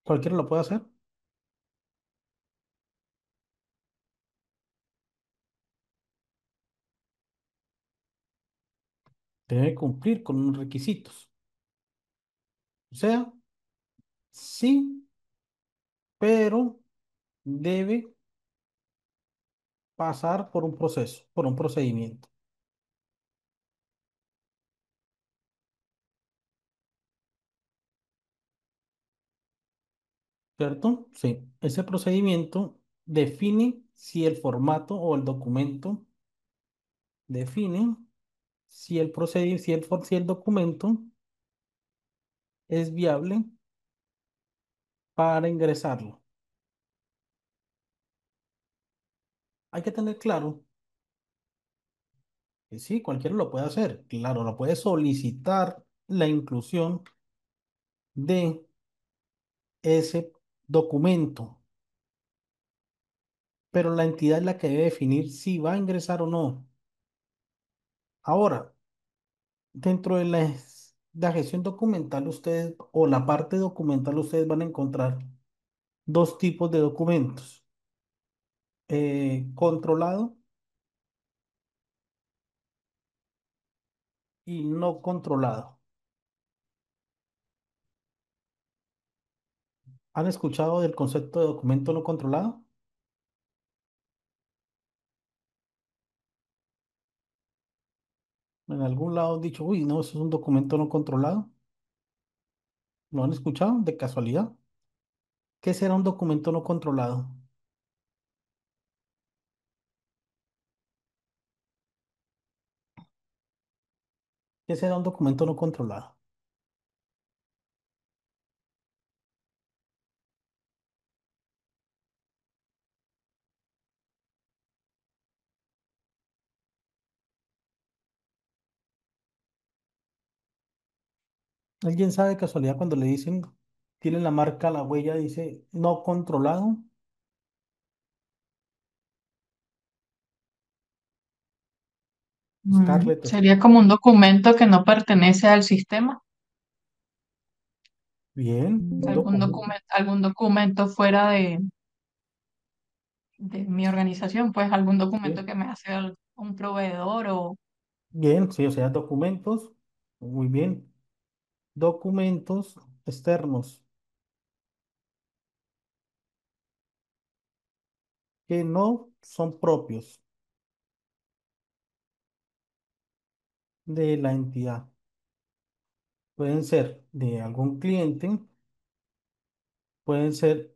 Cualquiera lo puede hacer. Debe cumplir con unos requisitos. O sea, sí, pero debe pasar por un proceso, por un procedimiento. ¿Cierto? Sí. Ese procedimiento define si el formato o el documento define si el si el documento es viable para ingresarlo. Hay que tener claro Que sí, cualquiera lo puede hacer. Claro, lo puede solicitar la inclusión de ese documento, pero la entidad es la que debe definir si va a ingresar o no. Ahora, dentro de la gestión documental, ustedes, o la parte documental, ustedes van a encontrar dos tipos de documentos. Controlado y no controlado. ¿Han escuchado del concepto de documento no controlado? En algún lado han dicho, uy, no, eso es un documento no controlado. ¿Lo han escuchado de casualidad? ¿Qué será un documento no controlado? ¿Qué será un documento no controlado? ¿Alguien sabe de casualidad cuando le dicen, tienen la marca, la huella, dice no controlado? Scarlett, Sería como un documento que no pertenece al sistema, bien, un documento. algún documento fuera de mi organización, pues algún documento Bien, que me hace un proveedor o... bien, sí, o sea, documentos, muy bien. Documentos externos que no son propios de la entidad. Pueden ser de algún cliente, pueden ser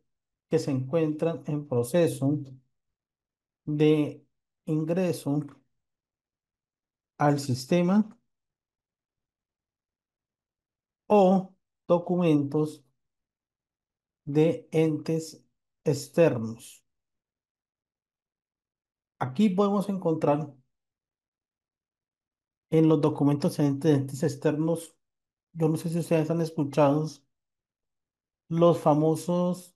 que se encuentran en proceso de ingreso al sistema o documentos de entes externos. Aquí podemos encontrar en los documentos de entes externos, yo no sé si ustedes han escuchado los famosos,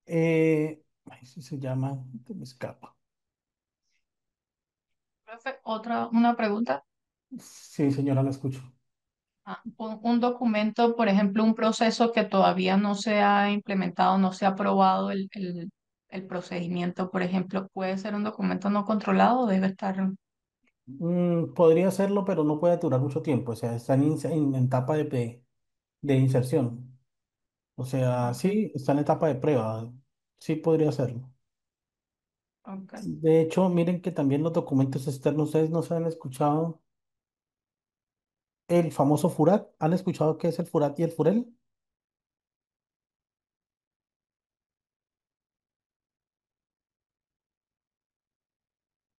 ay, ¿sí se llama? Se me escapa. Profe, una pregunta. Sí, señora, la escucho. Un documento, por ejemplo, un proceso que todavía no se ha implementado, no se ha aprobado el procedimiento, por ejemplo, ¿puede ser un documento no controlado o debe estar? Podría hacerlo, pero no puede durar mucho tiempo. O sea, está en etapa de inserción. O sea, Ok, sí, está en etapa de prueba. Sí podría hacerlo. ok. De hecho, miren que también los documentos externos, ustedes no se han escuchado el famoso FURAT. ¿Han escuchado qué es el FURAT y el FUREL?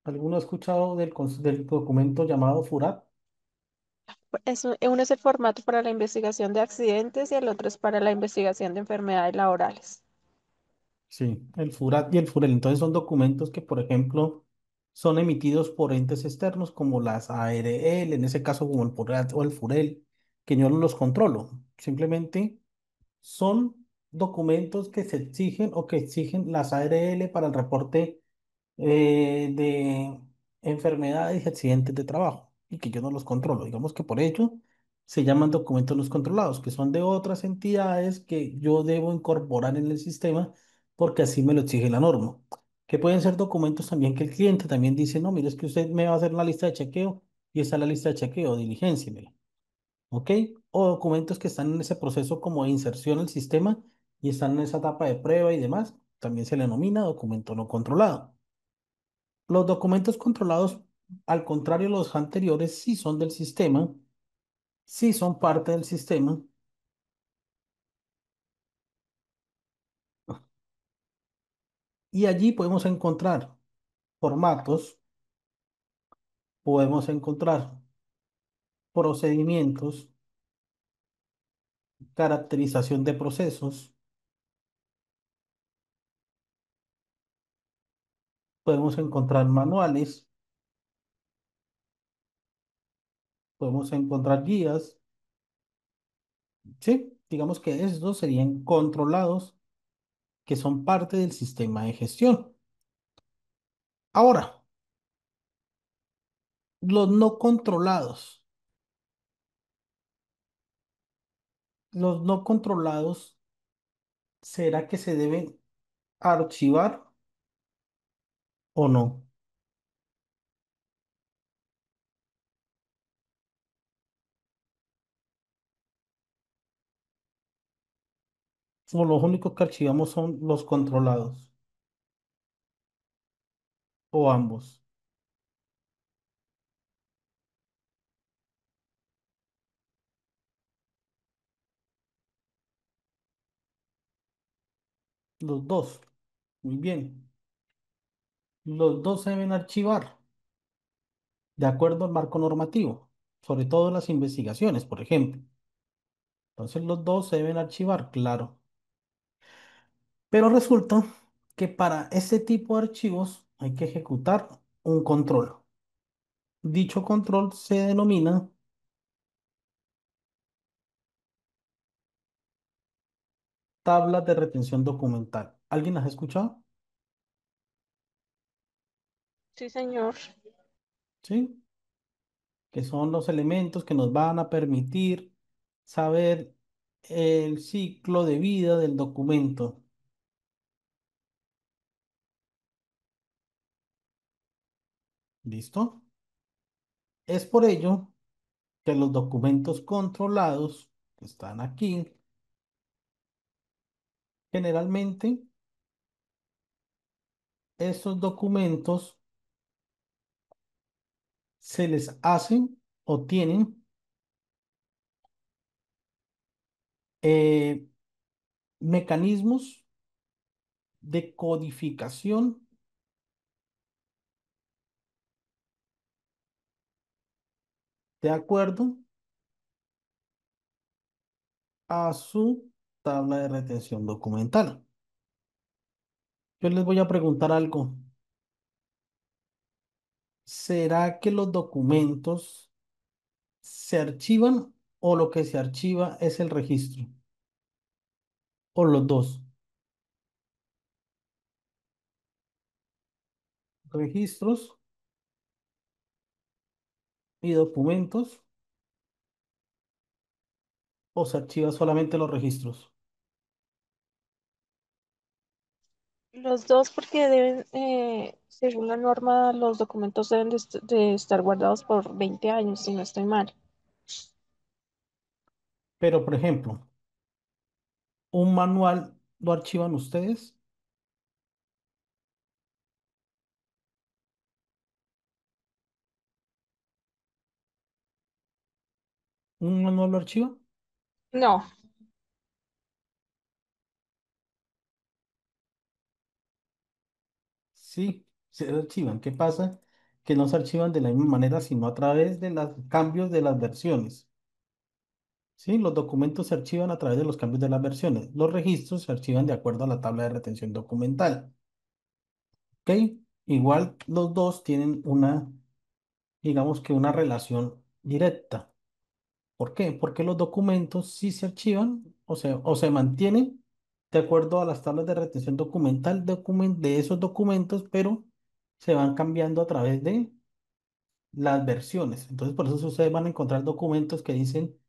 ¿Alguno ha escuchado del documento llamado FURAT? Uno es el formato para la investigación de accidentes y el otro es para la investigación de enfermedades laborales. Sí, el FURAT y el FUREL. Entonces son documentos que, por ejemplo, son emitidos por entes externos como las ARL, en ese caso como el FURAT o el FUREL, que yo no los controlo. Simplemente son documentos que se exigen o que exigen las ARL para el reporte de enfermedades y accidentes de trabajo y que yo no los controlo. Digamos que por ello se llaman documentos no controlados, que son de otras entidades que yo debo incorporar en el sistema porque así me lo exige la norma. Que pueden ser documentos también que el cliente también dice, no, mire, es que usted me va a hacer una lista de chequeo y está la lista de chequeo, diligénciemela. ¿Ok? O documentos que están en ese proceso como de inserción al sistema y están en esa etapa de prueba y demás, también se le denomina documento no controlado. Los documentos controlados, al contrario de los anteriores, sí son del sistema, sí son parte del sistema y allí podemos encontrar formatos, podemos encontrar procedimientos, caracterización de procesos, podemos encontrar manuales podemos encontrar guías, ¿sí? Digamos que estos serían controlados, que son parte del sistema de gestión. Ahora, los no controlados. Los no controlados, ¿será que se deben archivar o no? O los únicos que archivamos son los controlados, o ambos, los dos. Muy bien. Los dos se deben archivar de acuerdo al marco normativo, sobre todo las investigaciones, por ejemplo. Entonces los dos se deben archivar, claro. Pero resulta que para este tipo de archivos hay que ejecutar un control. Dicho control se denomina tablas de retención documental. ¿Alguien las ha escuchado? Sí, señor. ¿Sí? Que son los elementos que nos van a permitir saber el ciclo de vida del documento. ¿Listo? Es por ello que los documentos controlados que están aquí, generalmente estos documentos se les hacen o tienen eh, mecanismos de codificación de acuerdo a su tabla de retención documental. Yo les voy a preguntar algo. ¿Será que los documentos se archivan o lo que se archiva es el registro? O los dos, registros y documentos, o se archiva solamente los registros. Los dos porque deben, según la norma, los documentos deben de estar guardados por 20 años, si no estoy mal. Pero, por ejemplo, un manual lo archivan ustedes, un manual lo archiva. No, Sí, se archivan. ¿Qué pasa? Que no se archivan de la misma manera, sino a través de los cambios de las versiones. Sí, los documentos se archivan a través de los cambios de las versiones. Los registros se archivan de acuerdo a la tabla de retención documental. ¿Ok? Igual los dos tienen una, digamos que una relación directa. ¿Por qué? Porque los documentos sí se archivan o se mantienen de acuerdo a las tablas de retención documental de esos documentos, pero se van cambiando a través de las versiones. Entonces, por eso ustedes van a encontrar documentos que dicen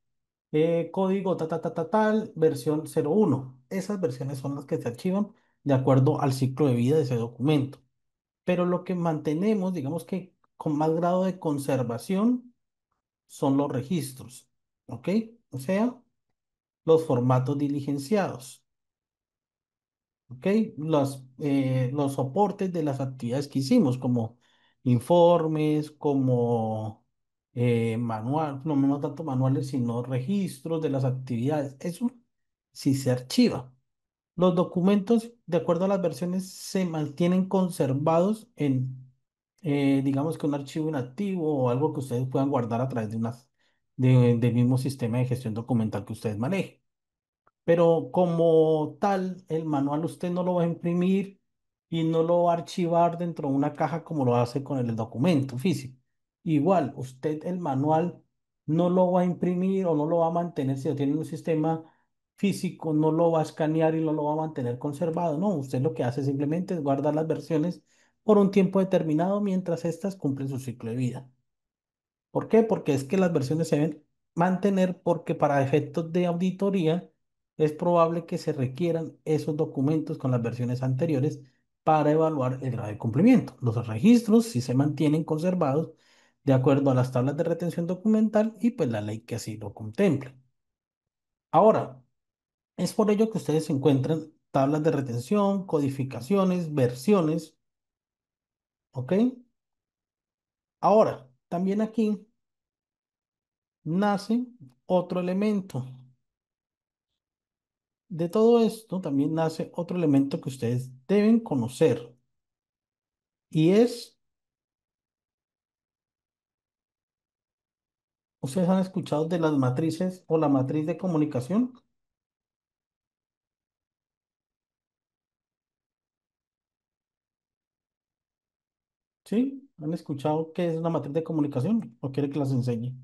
código tal, versión 01. Esas versiones son las que se archivan de acuerdo al ciclo de vida de ese documento. Pero lo que mantenemos, digamos que con más grado de conservación, son los registros, ¿ok? O sea, los formatos diligenciados, ¿ok? Los soportes de las actividades que hicimos, como informes, como manual, no tanto manuales, sino registros de las actividades. Eso sí se archiva. Los documentos, de acuerdo a las versiones, se mantienen conservados en, digamos que un archivo inactivo o algo que ustedes puedan guardar a través del mismo sistema de gestión documental que ustedes manejen. Pero como tal, el manual usted no lo va a imprimir y no lo va a archivar dentro de una caja como lo hace con el documento físico. Igual, usted el manual no lo va a imprimir o no lo va a mantener, si lo tiene en un sistema físico, no lo va a escanear y no lo va a mantener conservado. No, usted lo que hace simplemente es guardar las versiones por un tiempo determinado mientras éstas cumplen su ciclo de vida. ¿Por qué? Porque es que las versiones se deben mantener porque para efectos de auditoría es probable que se requieran esos documentos con las versiones anteriores para evaluar el grado de cumplimiento. Los registros sí se mantienen conservados de acuerdo a las tablas de retención documental y pues la ley que así lo contemple. Ahora, es por ello que ustedes encuentran tablas de retención, codificaciones, versiones, ¿ok? Ahora, también aquí nace otro elemento. De todo esto también nace otro elemento que ustedes deben conocer y es, ¿ustedes han escuchado de las matrices o la matriz de comunicación? ¿Sí? ¿Han escuchado qué es una matriz de comunicación o quiere que las enseñe?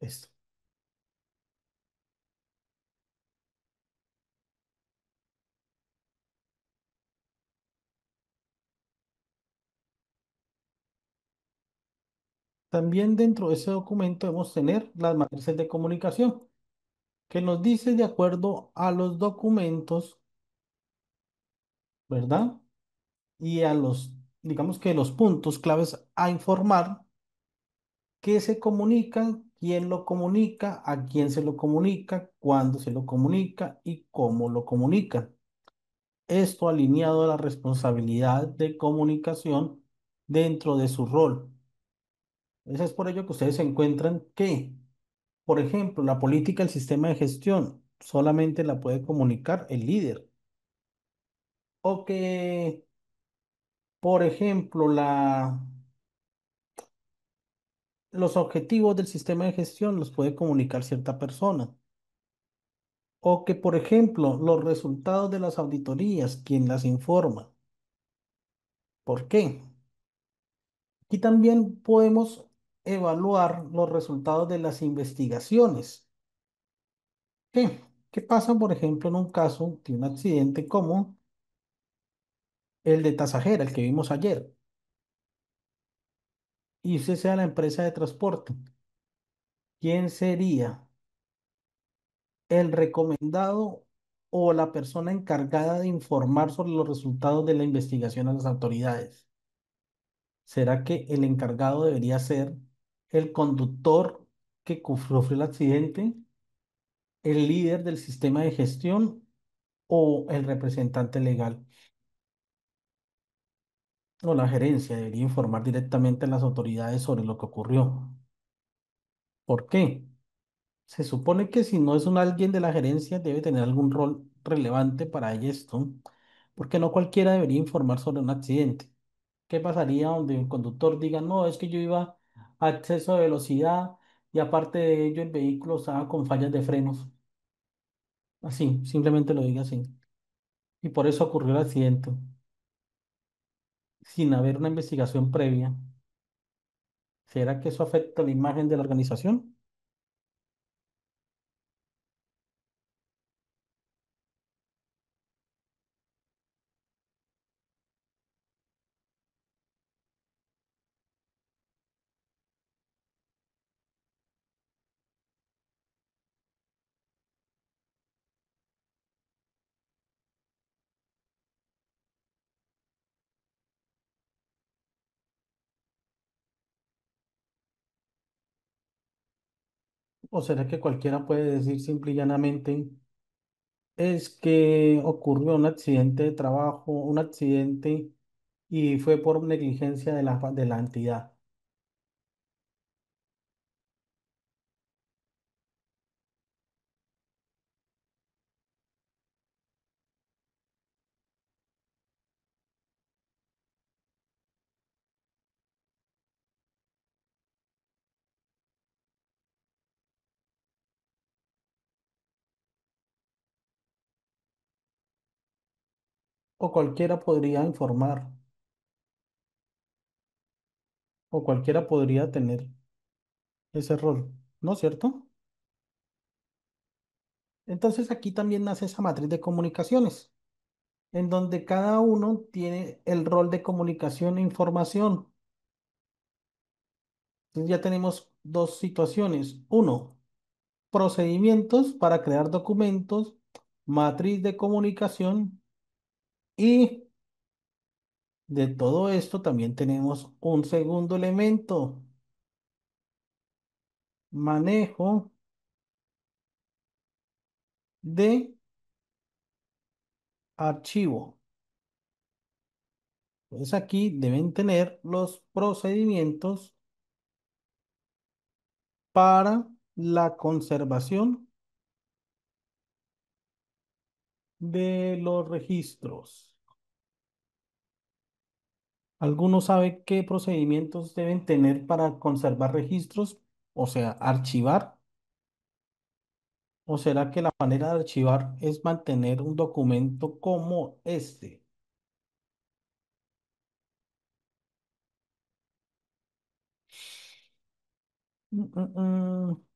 Esto. También dentro de ese documento debemos tener las matrices de comunicación que nos dice de acuerdo a los documentos, ¿verdad? Y a los, digamos que los puntos claves a informar qué se comunican, quién lo comunica, a quién se lo comunica, cuándo se lo comunica y cómo lo comunica. Esto alineado a la responsabilidad de comunicación dentro de su rol. Eso es por ello que ustedes encuentran que, por ejemplo, la política del sistema de gestión solamente la puede comunicar el líder. O que, por ejemplo, los objetivos del sistema de gestión los puede comunicar cierta persona. O que, por ejemplo, los resultados de las auditorías, quien las informa. ¿Por qué? Aquí también podemos evaluar los resultados de las investigaciones. ¿Qué? ¿Qué pasa, por ejemplo, en un caso de un accidente como el de Tasajera, el que vimos ayer, y usted sea la empresa de transporte? ¿Quién sería el recomendado o la persona encargada de informar sobre los resultados de la investigación a las autoridades? ¿Será que el encargado debería ser el conductor que sufrió el accidente, el líder del sistema de gestión o el representante legal? O la gerencia debería informar directamente a las autoridades sobre lo que ocurrió. ¿Por qué? Se supone que si no es un alguien de la gerencia, debe tener algún rol relevante para esto, porque no cualquiera debería informar sobre un accidente. ¿Qué pasaría donde el conductor diga, no, es que yo iba a exceso de velocidad y aparte de ello el vehículo estaba con fallas de frenos? Así, simplemente lo diga así. Y por eso ocurrió el accidente, sin haber una investigación previa. ¿Será que eso afecta la imagen de la organización? ¿O será que cualquiera puede decir simple y llanamente, es que ocurrió un accidente de trabajo, un accidente y fue por negligencia de la entidad? o cualquiera podría informar, o cualquiera podría tener ese rol, ¿no es cierto? Entonces aquí también nace esa matriz de comunicaciones, en donde cada uno tiene el rol de comunicación e información. Entonces ya tenemos dos situaciones. Uno, procedimientos para crear documentos, matriz de comunicación y de todo esto también tenemos un segundo elemento, manejo de archivo. Entonces aquí deben tener los procedimientos para la conservación de los registros. ¿Alguno sabe qué procedimientos deben tener para conservar registros? O sea, archivar. ¿O será que la manera de archivar es mantener un documento como este? Mm, mm, mm.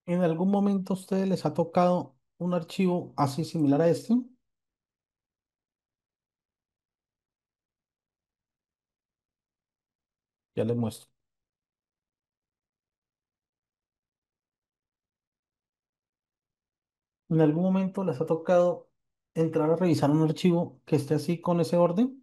¿En algún momento a ustedes les ha tocado un archivo así similar a este? Ya les muestro. ¿En algún momento les ha tocado entrar a revisar un archivo que esté así con ese orden?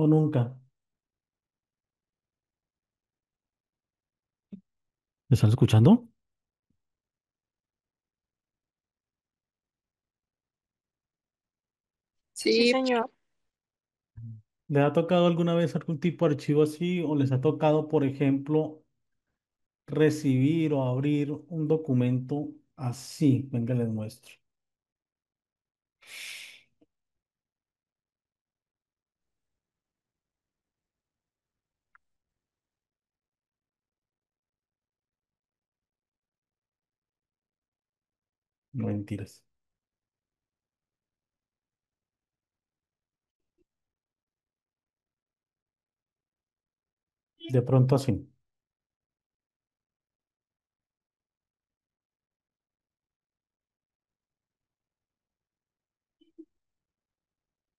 ¿O nunca? ¿Me están escuchando? Sí, Sí, señor. ¿Les ha tocado alguna vez algún tipo de archivo así? ¿O les ha tocado, por ejemplo, recibir o abrir un documento así? Venga, les muestro. No mentiras. De pronto así.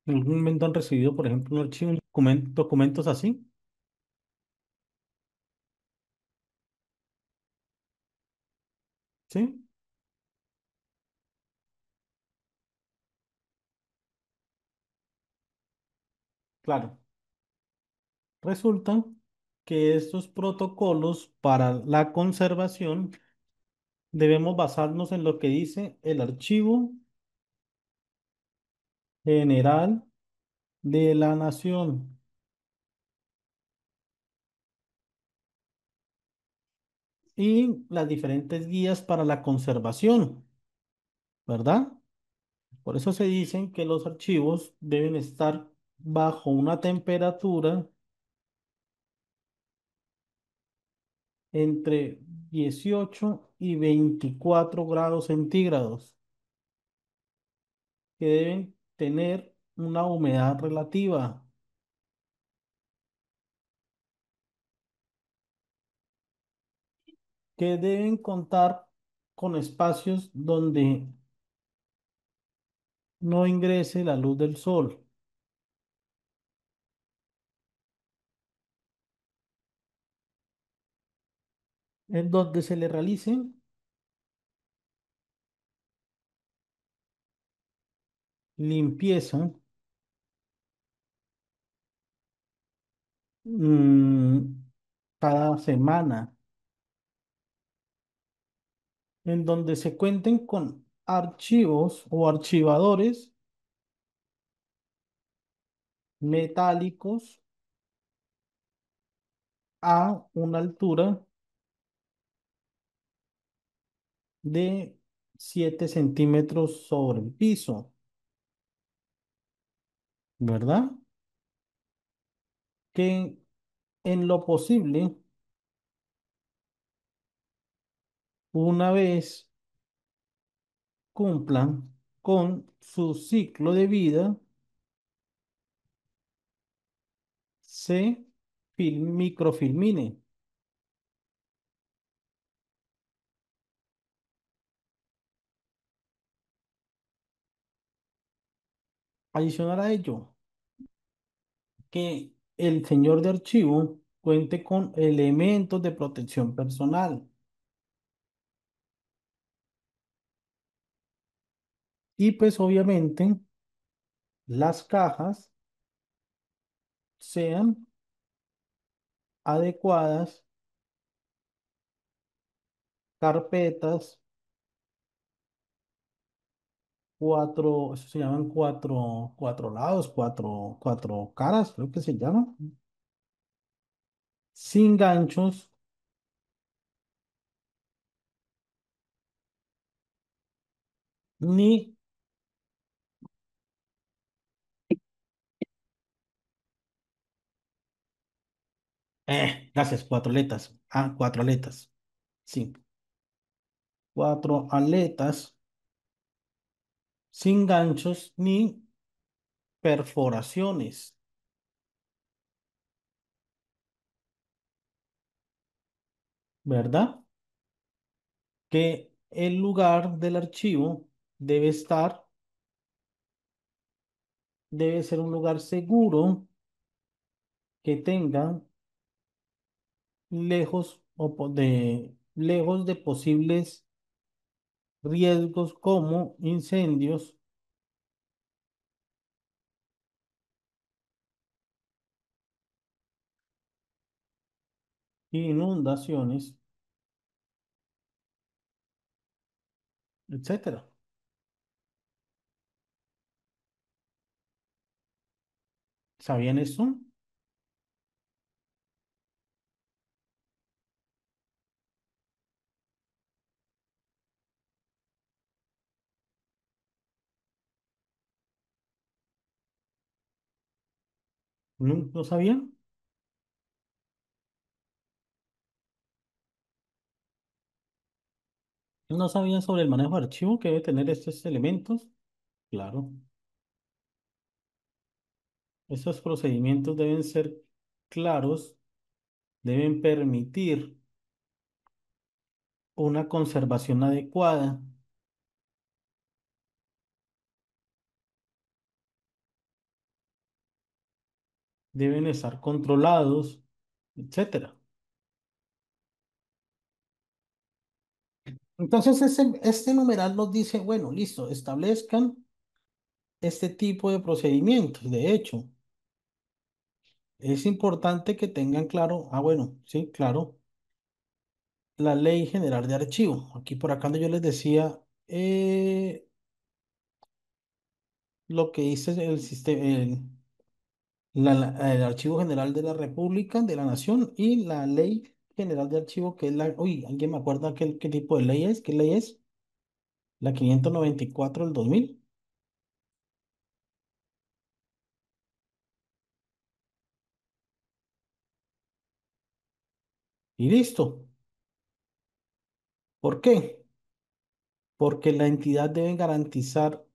¿En algún momento han recibido, por ejemplo, un archivo, un documentos así? ¿Sí? Claro. Resulta que estos protocolos para la conservación debemos basarnos en lo que dice el Archivo General de la Nación y las diferentes guías para la conservación, ¿verdad? Por eso se dicen que los archivos deben estar bajo una temperatura entre 18 y 24 grados centígrados, que deben tener una humedad relativa, que deben contar con espacios donde no ingrese la luz del sol, en donde se le realicen limpieza mm, cada semana, en donde se cuenten con archivos o archivadores metálicos a una altura de 7 centímetros sobre el piso, ¿verdad? Que en lo posible, una vez cumplan con su ciclo de vida, se microfilmine. Adicional a ello, que el señor de archivo cuente con elementos de protección personal y pues obviamente las cajas sean adecuadas, carpetas, cuatro, eso se llaman cuatro lados, cuatro caras, creo que se llama, sin ganchos, ni, gracias, cuatro aletas, cuatro aletas, sí, cuatro aletas, sin ganchos ni perforaciones, ¿verdad? Que el lugar del archivo debe estar, debe ser un lugar seguro que tenga lejos de posibles riesgos como incendios, inundaciones, etcétera. ¿Sabían eso? ¿No, no sabían? ¿No sabían sobre el manejo de archivo que debe tener estos elementos? Claro, esos procedimientos deben ser claros, deben permitir una conservación adecuada, deben estar controlados, etcétera. Entonces, este numeral nos dice, bueno, listo, establezcan este tipo de procedimientos. De hecho, es importante que tengan claro, bueno, sí, claro, la Ley General de Archivo. Aquí por acá donde yo les decía lo que dice el sistema, el Archivo General de la República, de la Nación y la Ley General de Archivo, que es uy, ¿alguien me acuerda qué tipo de ley es? ¿Qué ley es? La 594 del 2000. Y listo. ¿Por qué? Porque la entidad debe garantizar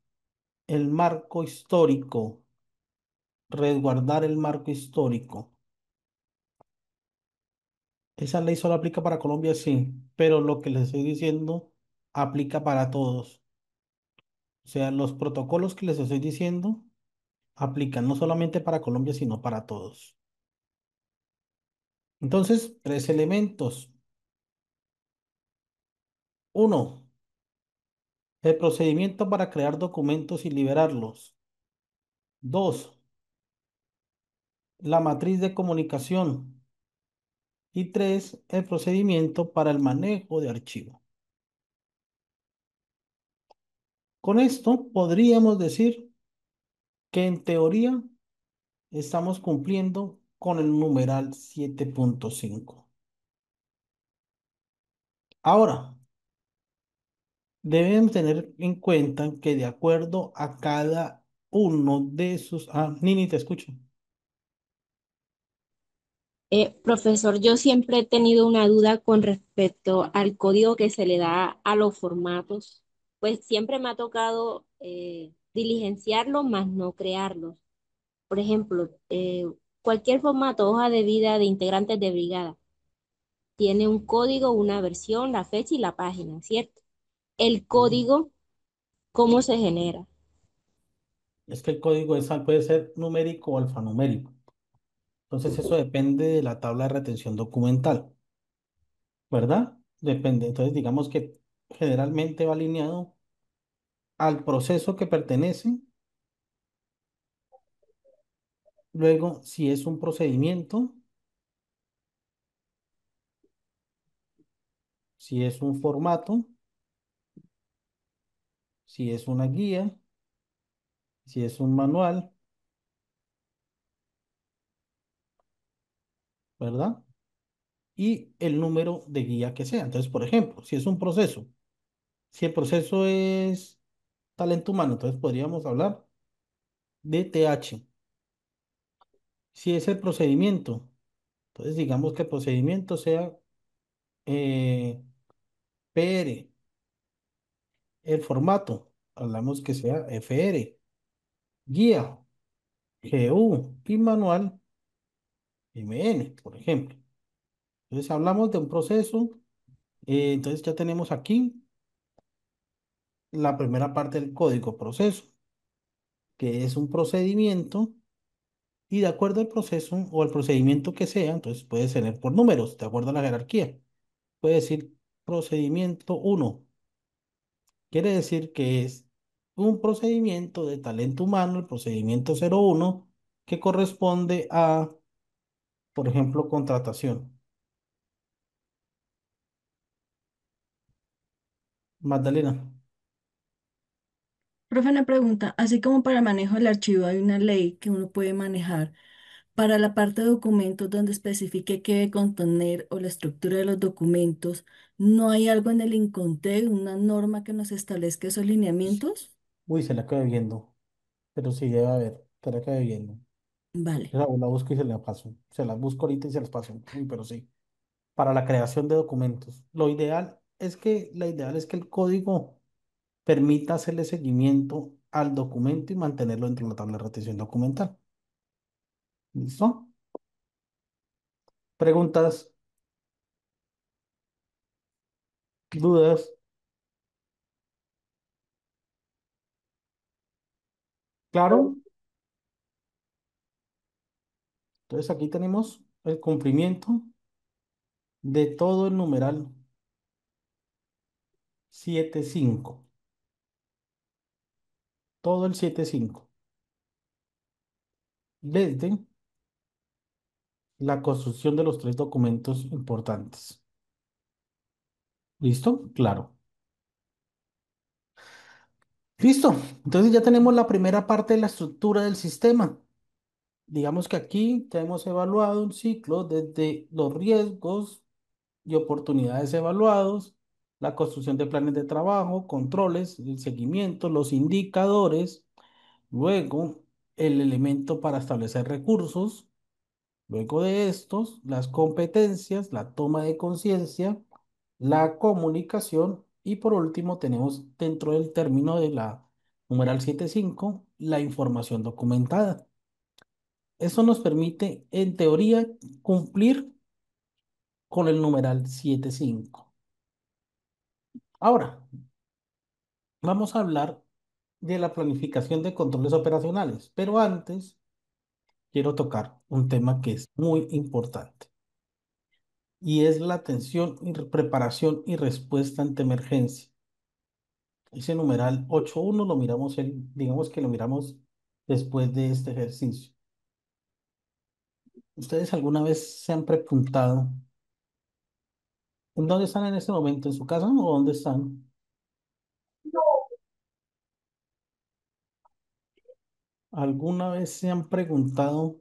el marco histórico, resguardar el marco histórico. Esa ley solo aplica para Colombia, sí, pero lo que les estoy diciendo aplica para todos. O sea, los protocolos que les estoy diciendo aplican no solamente para Colombia, sino para todos. Entonces, tres elementos. Uno, el procedimiento para crear documentos y liberarlos. Dos, la matriz de comunicación. Y tres, el procedimiento para el manejo de archivo. Con esto podríamos decir que en teoría estamos cumpliendo con el numeral 7.5. Ahora, Deben tener en cuenta que de acuerdo a cada uno de sus... Ah, Nini, te escucho. Profesor, yo siempre he tenido una duda con respecto al código que se le da a los formatos, pues siempre me ha tocado diligenciarlos más no crearlos. Por ejemplo, cualquier formato, hoja de vida de integrantes de brigada, tiene un código, una versión, la fecha y la página, ¿cierto? El Sí. código, ¿cómo se genera? Es que el código puede ser numérico o alfanumérico. Entonces eso depende de la tabla de retención documental, ¿verdad? Depende. Entonces digamos que generalmente va alineado al proceso que pertenece. Luego, si es un procedimiento, si es un formato, si es una guía, si es un manual, ¿verdad? Y el número de guía que sea. Entonces, por ejemplo, si es un proceso, si el proceso es talento humano, entonces podríamos hablar de TH. Si es el procedimiento, entonces digamos que el procedimiento sea eh, PR. El formato, hablamos que sea FR. Guía, GU y manual, MN, por ejemplo. Entonces hablamos de un proceso. Entonces ya tenemos aquí la primera parte del código proceso, que es un procedimiento y de acuerdo al proceso o al procedimiento que sea, entonces puede ser por números, de acuerdo a la jerarquía. Puede decir procedimiento uno. Quiere decir que es un procedimiento de talento humano, el procedimiento 01, que corresponde a, por ejemplo, contratación. Magdalena. Profe, una pregunta, así como para manejo del archivo hay una ley que uno puede manejar para la parte de documentos donde especifique qué debe contener o la estructura de los documentos, ¿no hay algo en el INCONTEC, una norma que nos establezca esos lineamientos? Uy, se la acaba viendo, pero sí debe haber, se la acaba viendo. Vale. La busco y se la paso. Se las busco ahorita y se las paso. Uy, pero sí. Para la creación de documentos. La ideal es que el código permita hacerle seguimiento al documento y mantenerlo dentro de la tabla de retención documental. ¿Listo? ¿Preguntas? ¿Dudas? ¿Claro? Entonces aquí tenemos el cumplimiento de todo el numeral 7.5. Todo el 7.5. Desde la construcción de los tres documentos importantes. ¿Listo? Claro. Listo. Entonces ya tenemos la primera parte de la estructura del sistema. Digamos que aquí ya hemos evaluado un ciclo desde los riesgos y oportunidades evaluados, la construcción de planes de trabajo, controles, el seguimiento, los indicadores, luego el elemento para establecer recursos, luego de estos, las competencias, la toma de conciencia, la comunicación y por último tenemos dentro del término de la numeral 7.5 la información documentada. Eso nos permite, en teoría, cumplir con el numeral 7.5. Ahora, vamos a hablar de la planificación de controles operacionales, pero antes quiero tocar un tema que es muy importante y es la atención y preparación y respuesta ante emergencia. Ese numeral 8.1 lo miramos, digamos que lo miramos después de este ejercicio. ¿Ustedes alguna vez se han preguntado en dónde están en este momento? ¿En su casa o dónde están? ¿Alguna vez se han preguntado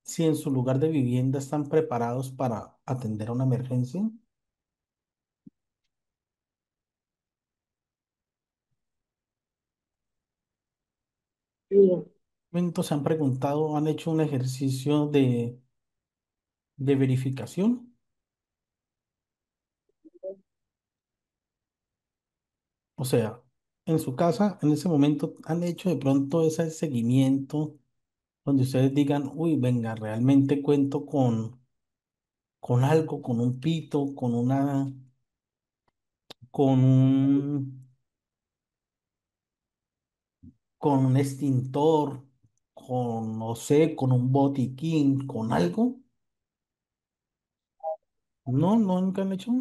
si en su lugar de vivienda están preparados para atender a una emergencia? Sí. Momento se han preguntado, han hecho un ejercicio de verificación. O sea, en su casa, en ese momento, han hecho de pronto ese seguimiento donde ustedes digan, uy, venga, realmente cuento con algo, con un pito, con un, con un extintor, con, no sé, con un botiquín, con algo. No, no, nunca han hecho.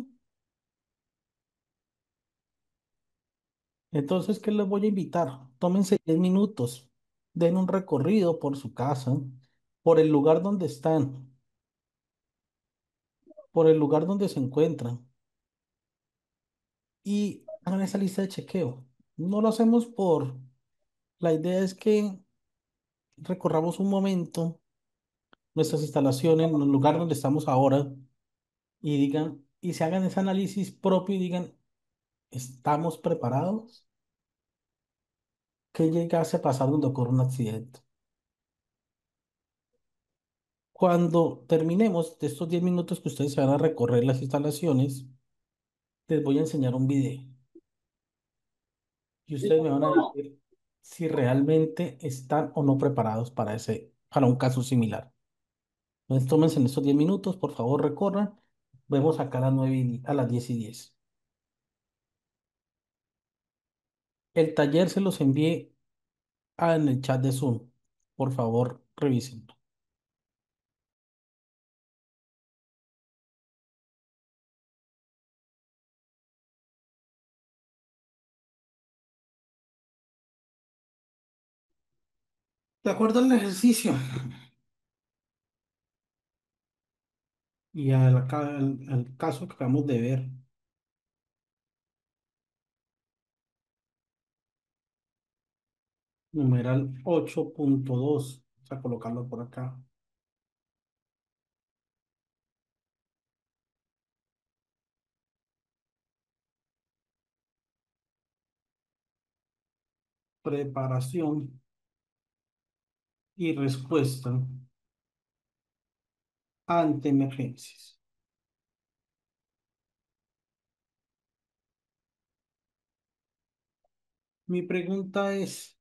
Entonces, ¿qué les voy a invitar? Tómense 10 minutos, den un recorrido por su casa, por el lugar donde están, por el lugar donde se encuentran y hagan esa lista de chequeo. No lo hacemos la idea es que recorramos un momento nuestras instalaciones, en el lugar donde estamos ahora y digan, y se hagan ese análisis propio y digan, ¿estamos preparados? ¿Qué llegase a pasar donde ocurre un accidente? Cuando terminemos de estos 10 minutos que ustedes se van a recorrer las instalaciones, les voy a enseñar un video y ustedes me van a decir si realmente están o no preparados para un caso similar. Entonces, tómense en estos 10 minutos, por favor, recorran. Vemos acá a las 10:10. El taller se los envié en el chat de Zoom. Por favor, revísenlo. De acuerdo al ejercicio y al caso que acabamos de ver, numeral 8.2, vamos a colocarlo por acá. Preparación y respuesta ante emergencias. Mi pregunta es,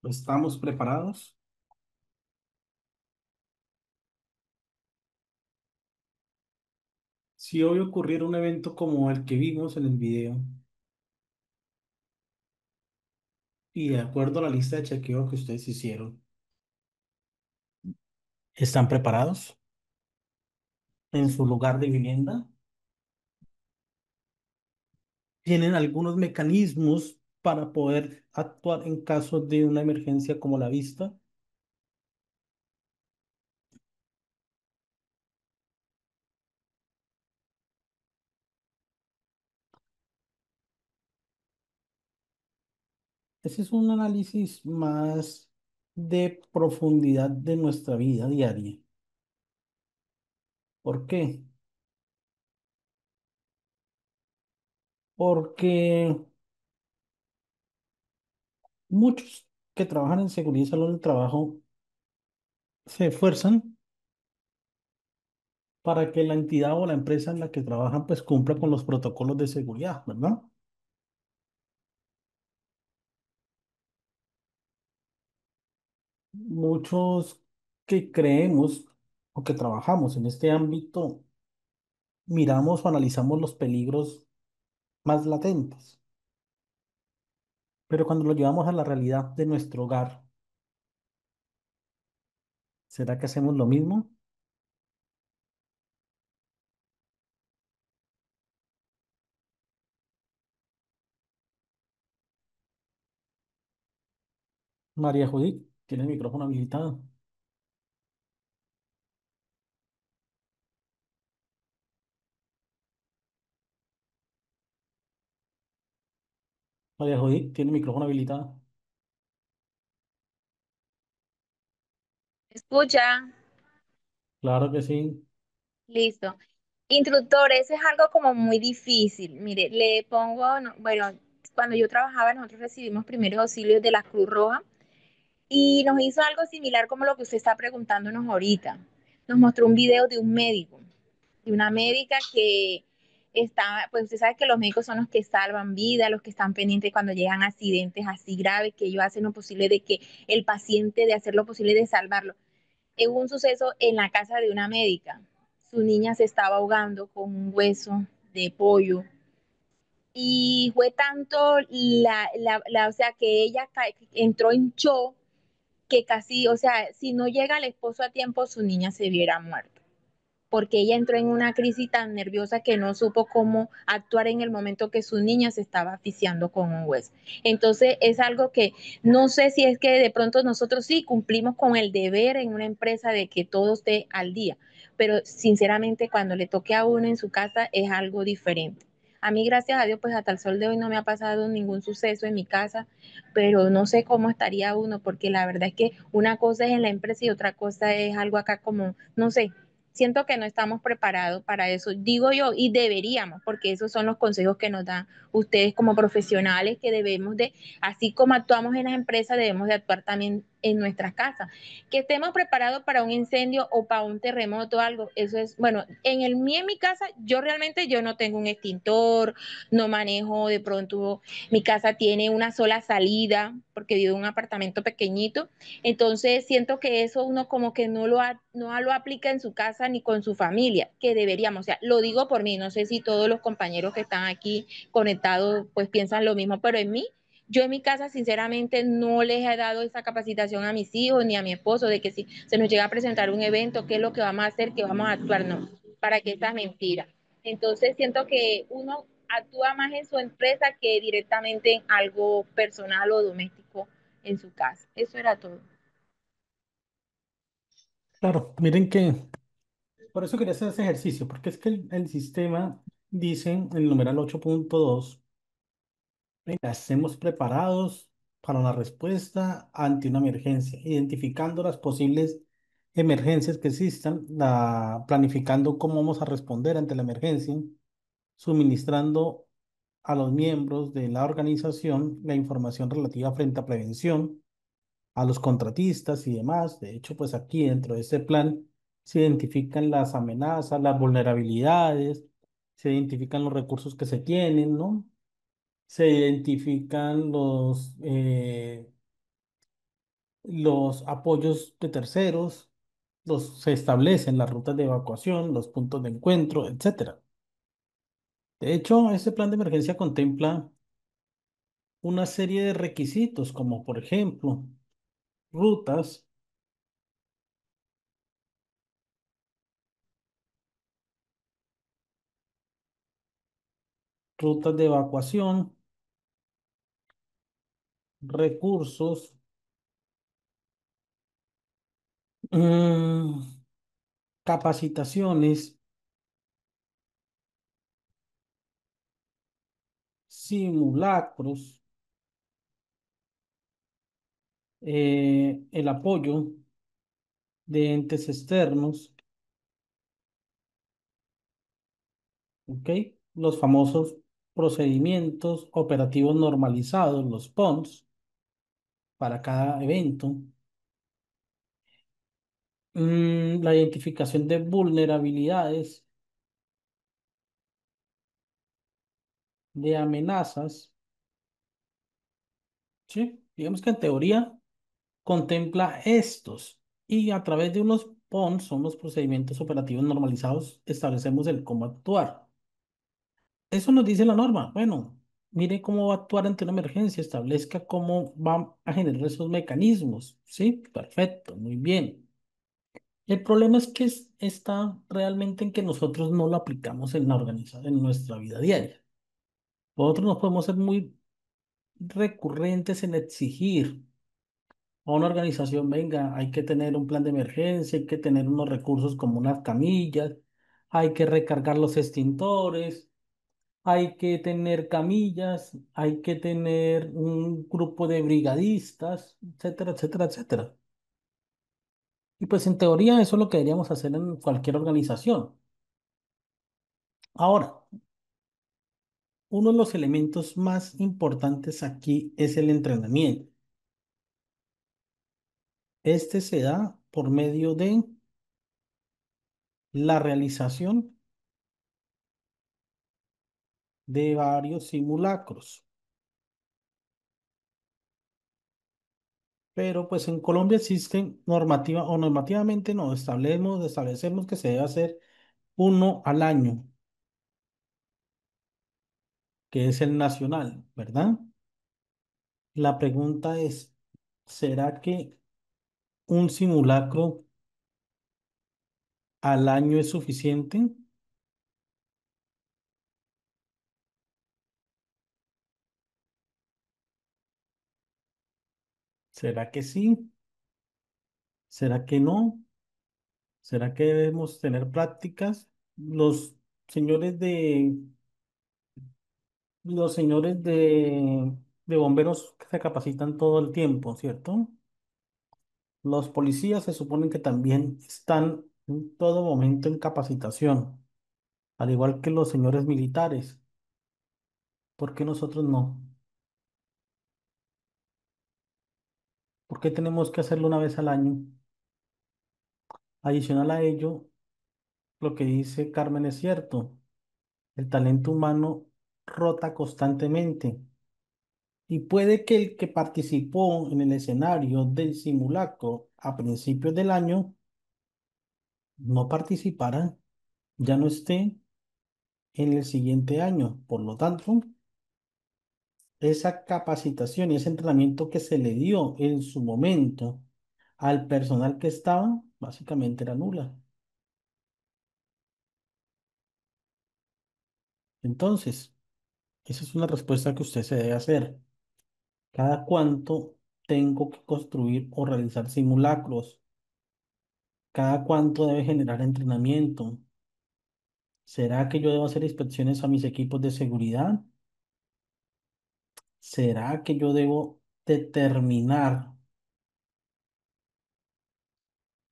¿estamos preparados? Si hoy ocurriera un evento como el que vimos en el video y de acuerdo a la lista de chequeo que ustedes hicieron, ¿están preparados en su lugar de vivienda? ¿Tienen algunos mecanismos para poder actuar en caso de una emergencia como la vista? Ese es un análisis más de profundidad de nuestra vida diaria. ¿Por qué? Porque muchos que trabajan en seguridad y salud del trabajo se esfuerzan para que la entidad o la empresa en la que trabajan pues cumpla con los protocolos de seguridad, ¿verdad? Muchos que creemos o que trabajamos en este ámbito miramos o analizamos los peligros más latentes, pero cuando lo llevamos a la realidad de nuestro hogar, ¿será que hacemos lo mismo? María Judith, tiene el micrófono habilitado. María Judith, tiene el micrófono habilitado. Escucha, Claro que sí. listo. Instructor, eso es algo como muy difícil. Mire, le pongo, bueno, cuando yo trabajaba, nosotros recibimos primeros auxilios de la Cruz Roja y nos hizo algo similar como lo que usted está preguntándonos ahorita. Nos mostró un video de un médico, de una médica que está, pues usted sabe que los médicos son los que salvan vidas, los que están pendientes cuando llegan accidentes así graves, que ellos hacen lo posible de que el paciente, de hacer lo posible de salvarlo. Hubo un suceso en la casa de una médica. Su niña se estaba ahogando con un hueso de pollo y fue tanto o sea, que ella entró en shock que casi, o sea, si no llega el esposo a tiempo, su niña se viera muerta porque ella entró en una crisis tan nerviosa que no supo cómo actuar en el momento que su niña se estaba asfixiando con un hueso. Entonces es algo que no sé si es que de pronto nosotros sí cumplimos con el deber en una empresa de que todo esté al día, pero sinceramente cuando le toque a uno en su casa es algo diferente. A mí, gracias a Dios, pues hasta el sol de hoy no me ha pasado ningún suceso en mi casa, pero no sé cómo estaría uno, porque la verdad es que una cosa es en la empresa y otra cosa es algo acá como, no sé, siento que no estamos preparados para eso, digo yo, y deberíamos, porque esos son los consejos que nos dan ustedes como profesionales, que debemos de, así como actuamos en las empresas, debemos de actuar también en nuestras casas. Que estemos preparados para un incendio o para un terremoto o algo, eso es, bueno, en mi casa, yo realmente yo no tengo un extintor, no manejo de pronto, mi casa tiene una sola salida, porque vivo en un apartamento pequeñito, entonces siento que eso uno como que no lo aplica en su casa ni con su familia, que deberíamos, o sea, lo digo por mí, no sé si todos los compañeros que están aquí conectados pues piensan lo mismo, pero en mí, yo en mi casa sinceramente no les he dado esa capacitación a mis hijos ni a mi esposo de que si se nos llega a presentar un evento, qué es lo que vamos a hacer, qué vamos a actuar, no, para que esa es mentira. Entonces siento que uno actúa más en su empresa que directamente en algo personal o doméstico en su casa. Eso era todo. Claro, miren que por eso quería hacer ese ejercicio, porque es que el sistema dice en el numeral 8.2, venga, estemos preparados para una respuesta ante una emergencia, identificando las posibles emergencias que existan, planificando cómo vamos a responder ante la emergencia, suministrando a los miembros de la organización la información relativa frente a prevención, a los contratistas y demás. De hecho, pues aquí dentro de este plan se identifican las amenazas, las vulnerabilidades, se identifican los recursos que se tienen, ¿no? Se identifican los apoyos de terceros, se establecen las rutas de evacuación, los puntos de encuentro, etcétera. De hecho, este plan de emergencia contempla una serie de requisitos, como por ejemplo, rutas, rutas de evacuación, recursos, mm, capacitaciones, simulacros, el apoyo de entes externos, ¿ok? Los famosos procedimientos operativos normalizados, los PONS, para cada evento. La identificación de vulnerabilidades, de amenazas, ¿sí? Digamos que en teoría contempla estos y a través de unos PONS, son los procedimientos operativos normalizados, establecemos el cómo actuar. Eso nos dice la norma. Bueno, mire cómo va a actuar ante una emergencia, establezca cómo va a generar esos mecanismos. Sí, perfecto, muy bien. El problema es que está realmente en que nosotros no lo aplicamos en en nuestra vida diaria. Nosotros nos podemos ser muy recurrentes en exigir a una organización, venga, hay que tener un plan de emergencia, hay que tener unos recursos como unas camillas, hay que recargar los extintores, hay que tener camillas, hay que tener un grupo de brigadistas, etcétera, etcétera, etcétera. Y pues en teoría eso es lo que deberíamos hacer en cualquier organización. Ahora, uno de los elementos más importantes aquí es el entrenamiento. Este se da por medio de la realización de varios simulacros. Pero pues en Colombia existen normativa o normativamente no, establecemos que se debe hacer uno al año, que es el nacional, ¿verdad? La pregunta es, ¿será que un simulacro al año es suficiente? ¿Será que sí? ¿Será que no? ¿Será que debemos tener prácticas? Señores de, los señores de bomberos se capacitan todo el tiempo, ¿cierto? Los policías se suponen que también están en todo momento en capacitación, al igual que los señores militares. ¿Por qué nosotros no? ¿Por qué tenemos que hacerlo una vez al año? Adicional a ello, lo que dice Carmen es cierto. El talento humano rota constantemente y puede que el que participó en el escenario del simulacro a principios del año no participara, ya no esté en el siguiente año. Por lo tanto, esa capacitación y ese entrenamiento que se le dio en su momento al personal que estaba, básicamente era nula. Entonces, esa es una respuesta que usted se debe hacer. ¿Cada cuánto tengo que construir o realizar simulacros? ¿Cada cuánto debe generar entrenamiento? ¿Será que yo debo hacer inspecciones a mis equipos de seguridad? ¿Será que yo debo determinar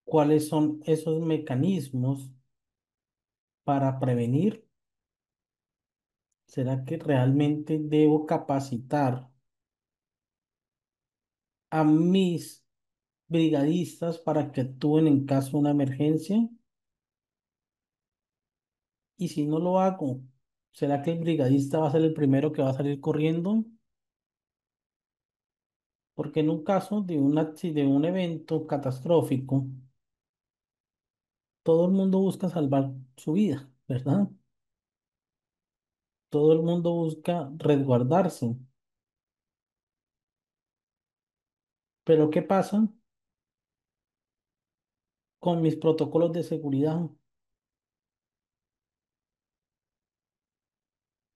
cuáles son esos mecanismos para prevenir? ¿Será que realmente debo capacitar a mis brigadistas para que actúen en caso de una emergencia? Y si no lo hago, ¿será que el brigadista va a ser el primero que va a salir corriendo? Porque en un caso de un evento catastrófico, todo el mundo busca salvar su vida, ¿verdad? Todo el mundo busca resguardarse. Pero ¿qué pasa con mis protocolos de seguridad?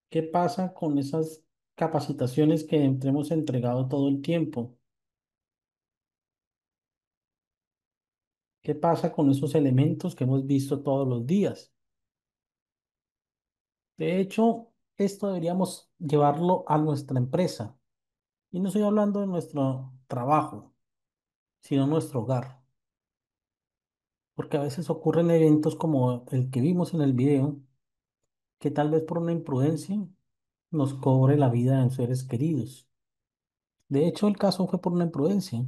¿Qué pasa con esas capacitaciones que hemos entregado todo el tiempo? ¿Qué pasa con esos elementos que hemos visto todos los días? De hecho, esto deberíamos llevarlo a nuestra empresa. Y no estoy hablando de nuestro trabajo, sino nuestro hogar. Porque a veces ocurren eventos como el que vimos en el video, que tal vez por una imprudencia nos cobre la vida de seres queridos. De hecho, el caso fue por una imprudencia,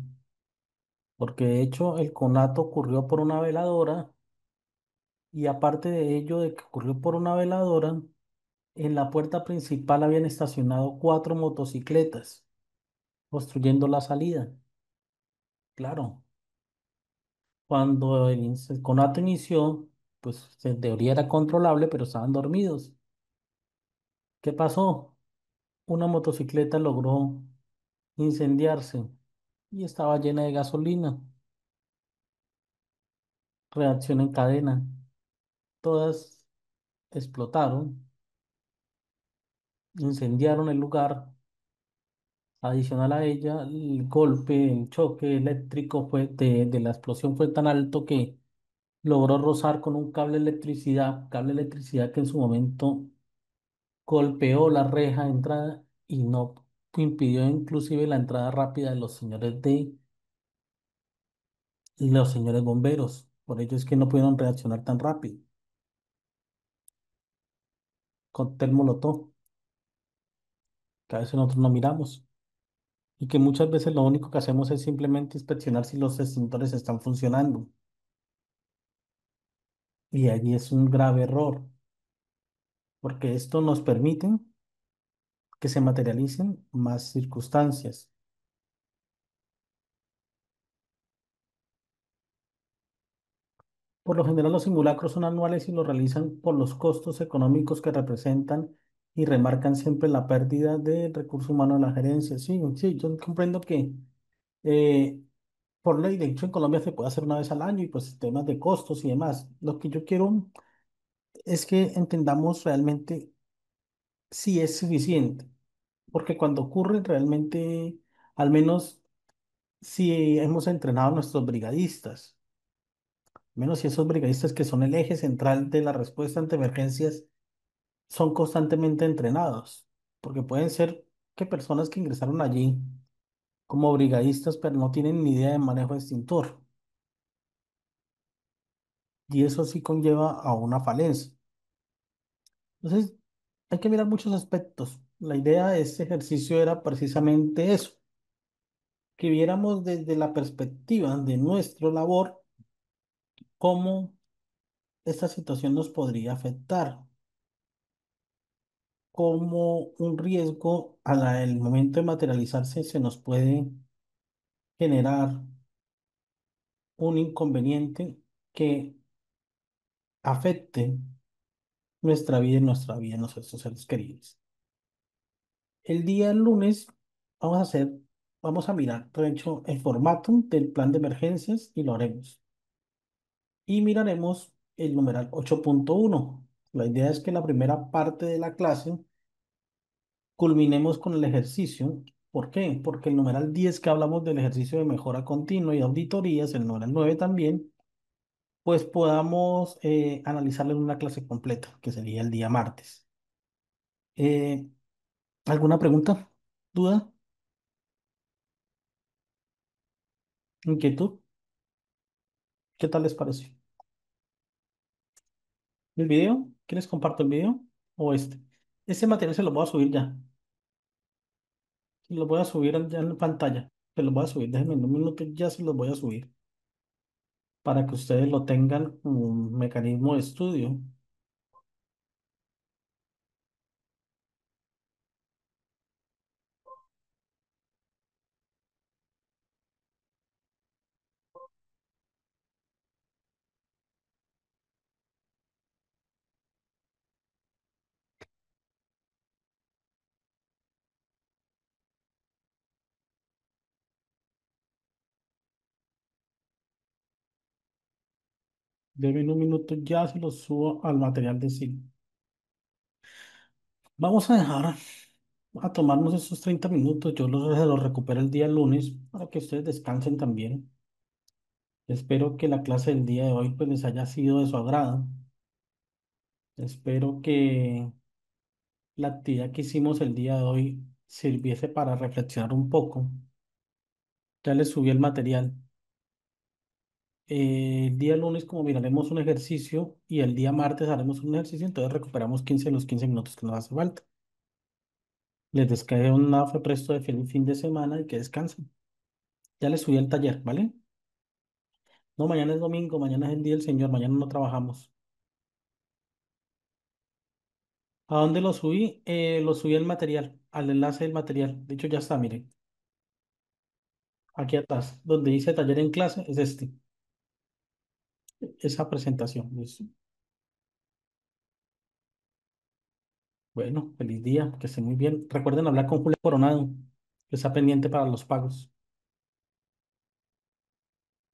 porque de hecho el conato ocurrió por una veladora y aparte de ello, de que ocurrió por una veladora, en la puerta principal habían estacionado 4 motocicletas, obstruyendo la salida. Claro, cuando el conato inició, pues en teoría era controlable, pero estaban dormidos. ¿Qué pasó? Una motocicleta logró incendiarse y estaba llena de gasolina. Reacción en cadena. Todas explotaron, incendiaron el lugar. Adicional a ella, el golpe, el choque eléctrico de la explosión fue tan alto que logró rozar con un cable de electricidad que en su momento golpeó la reja de entrada y no impidió inclusive la entrada rápida de los señores bomberos. Por ello es que no pudieron reaccionar tan rápido. cóctel Molotov, que a veces nosotros no miramos y que muchas veces lo único que hacemos es simplemente inspeccionar si los extintores están funcionando. Y allí es un grave error, porque esto nos permite que se materialicen más circunstancias. Por lo general, los simulacros son anuales y los realizan por los costos económicos que representan y remarcan siempre la pérdida de recurso humano de la gerencia. Sí, sí, yo comprendo que eh, por ley, de hecho, en Colombia se puede hacer una vez al año y pues temas de costos y demás. Lo que yo quiero es que entendamos realmente si es suficiente, porque cuando ocurre realmente, al menos si hemos entrenado a nuestros brigadistas, menos si esos brigadistas que son el eje central de la respuesta ante emergencias son constantemente entrenados, porque pueden ser que personas que ingresaron allí como brigadistas, pero no tienen ni idea de manejo de extintor, y eso sí conlleva a una falencia. Entonces, hay que mirar muchos aspectos. La idea de este ejercicio era precisamente eso, que viéramos desde la perspectiva de nuestra labor cómo esta situación nos podría afectar, cómo un riesgo al momento de materializarse se nos puede generar un inconveniente que afecte nuestra vida de nuestros seres queridos. El día lunes vamos a hacer, vamos a mirar, de hecho, el formato del plan de emergencias y lo haremos. Y miraremos el numeral 8.1. La idea es que la primera parte de la clase culminemos con el ejercicio. ¿Por qué? Porque el numeral 10 que hablamos del ejercicio de mejora continua y auditorías, el numeral 9 también, pues podamos analizarlo en una clase completa, que sería el día martes. Eh, ¿Alguna pregunta? ¿Duda? ¿Inquietud? ¿Qué tal les pareció? ¿El video? ¿Quieres comparto el video? ¿O este? Este material se lo voy a subir ya. Lo voy a subir ya en pantalla. Se los voy a subir. Déjenme un minuto, ya se los voy a subir para que ustedes lo tengan como un mecanismo de estudio. Denme un minuto, ya se los subo al material de sí. Vamos a dejar a tomarnos esos 30 minutos. Yo se los recupero el día lunes para que ustedes descansen también. Espero que la clase del día de hoy pues les haya sido de su agrado. Espero que la actividad que hicimos el día de hoy sirviese para reflexionar un poco. Ya les subí el material. El día lunes, como miraremos un ejercicio y el día martes haremos un ejercicio, entonces recuperamos 15 de los 15 minutos que nos hace falta. Les descargué un fe presto de feliz fin de semana y que descansen. Ya les subí el taller, ¿vale? No, mañana es domingo, mañana es el día del Señor, mañana no trabajamos. ¿A dónde lo subí el material, al enlace del material. De hecho, ya está, miren, aquí atrás, donde dice taller en clase, es esa presentación. Listo. Bueno, feliz día, que esté muy bien. Recuerden hablar con Julio Coronado, que está pendiente para los pagos.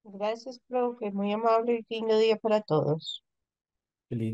Gracias, profe. Muy amable y lindo día para todos. Feliz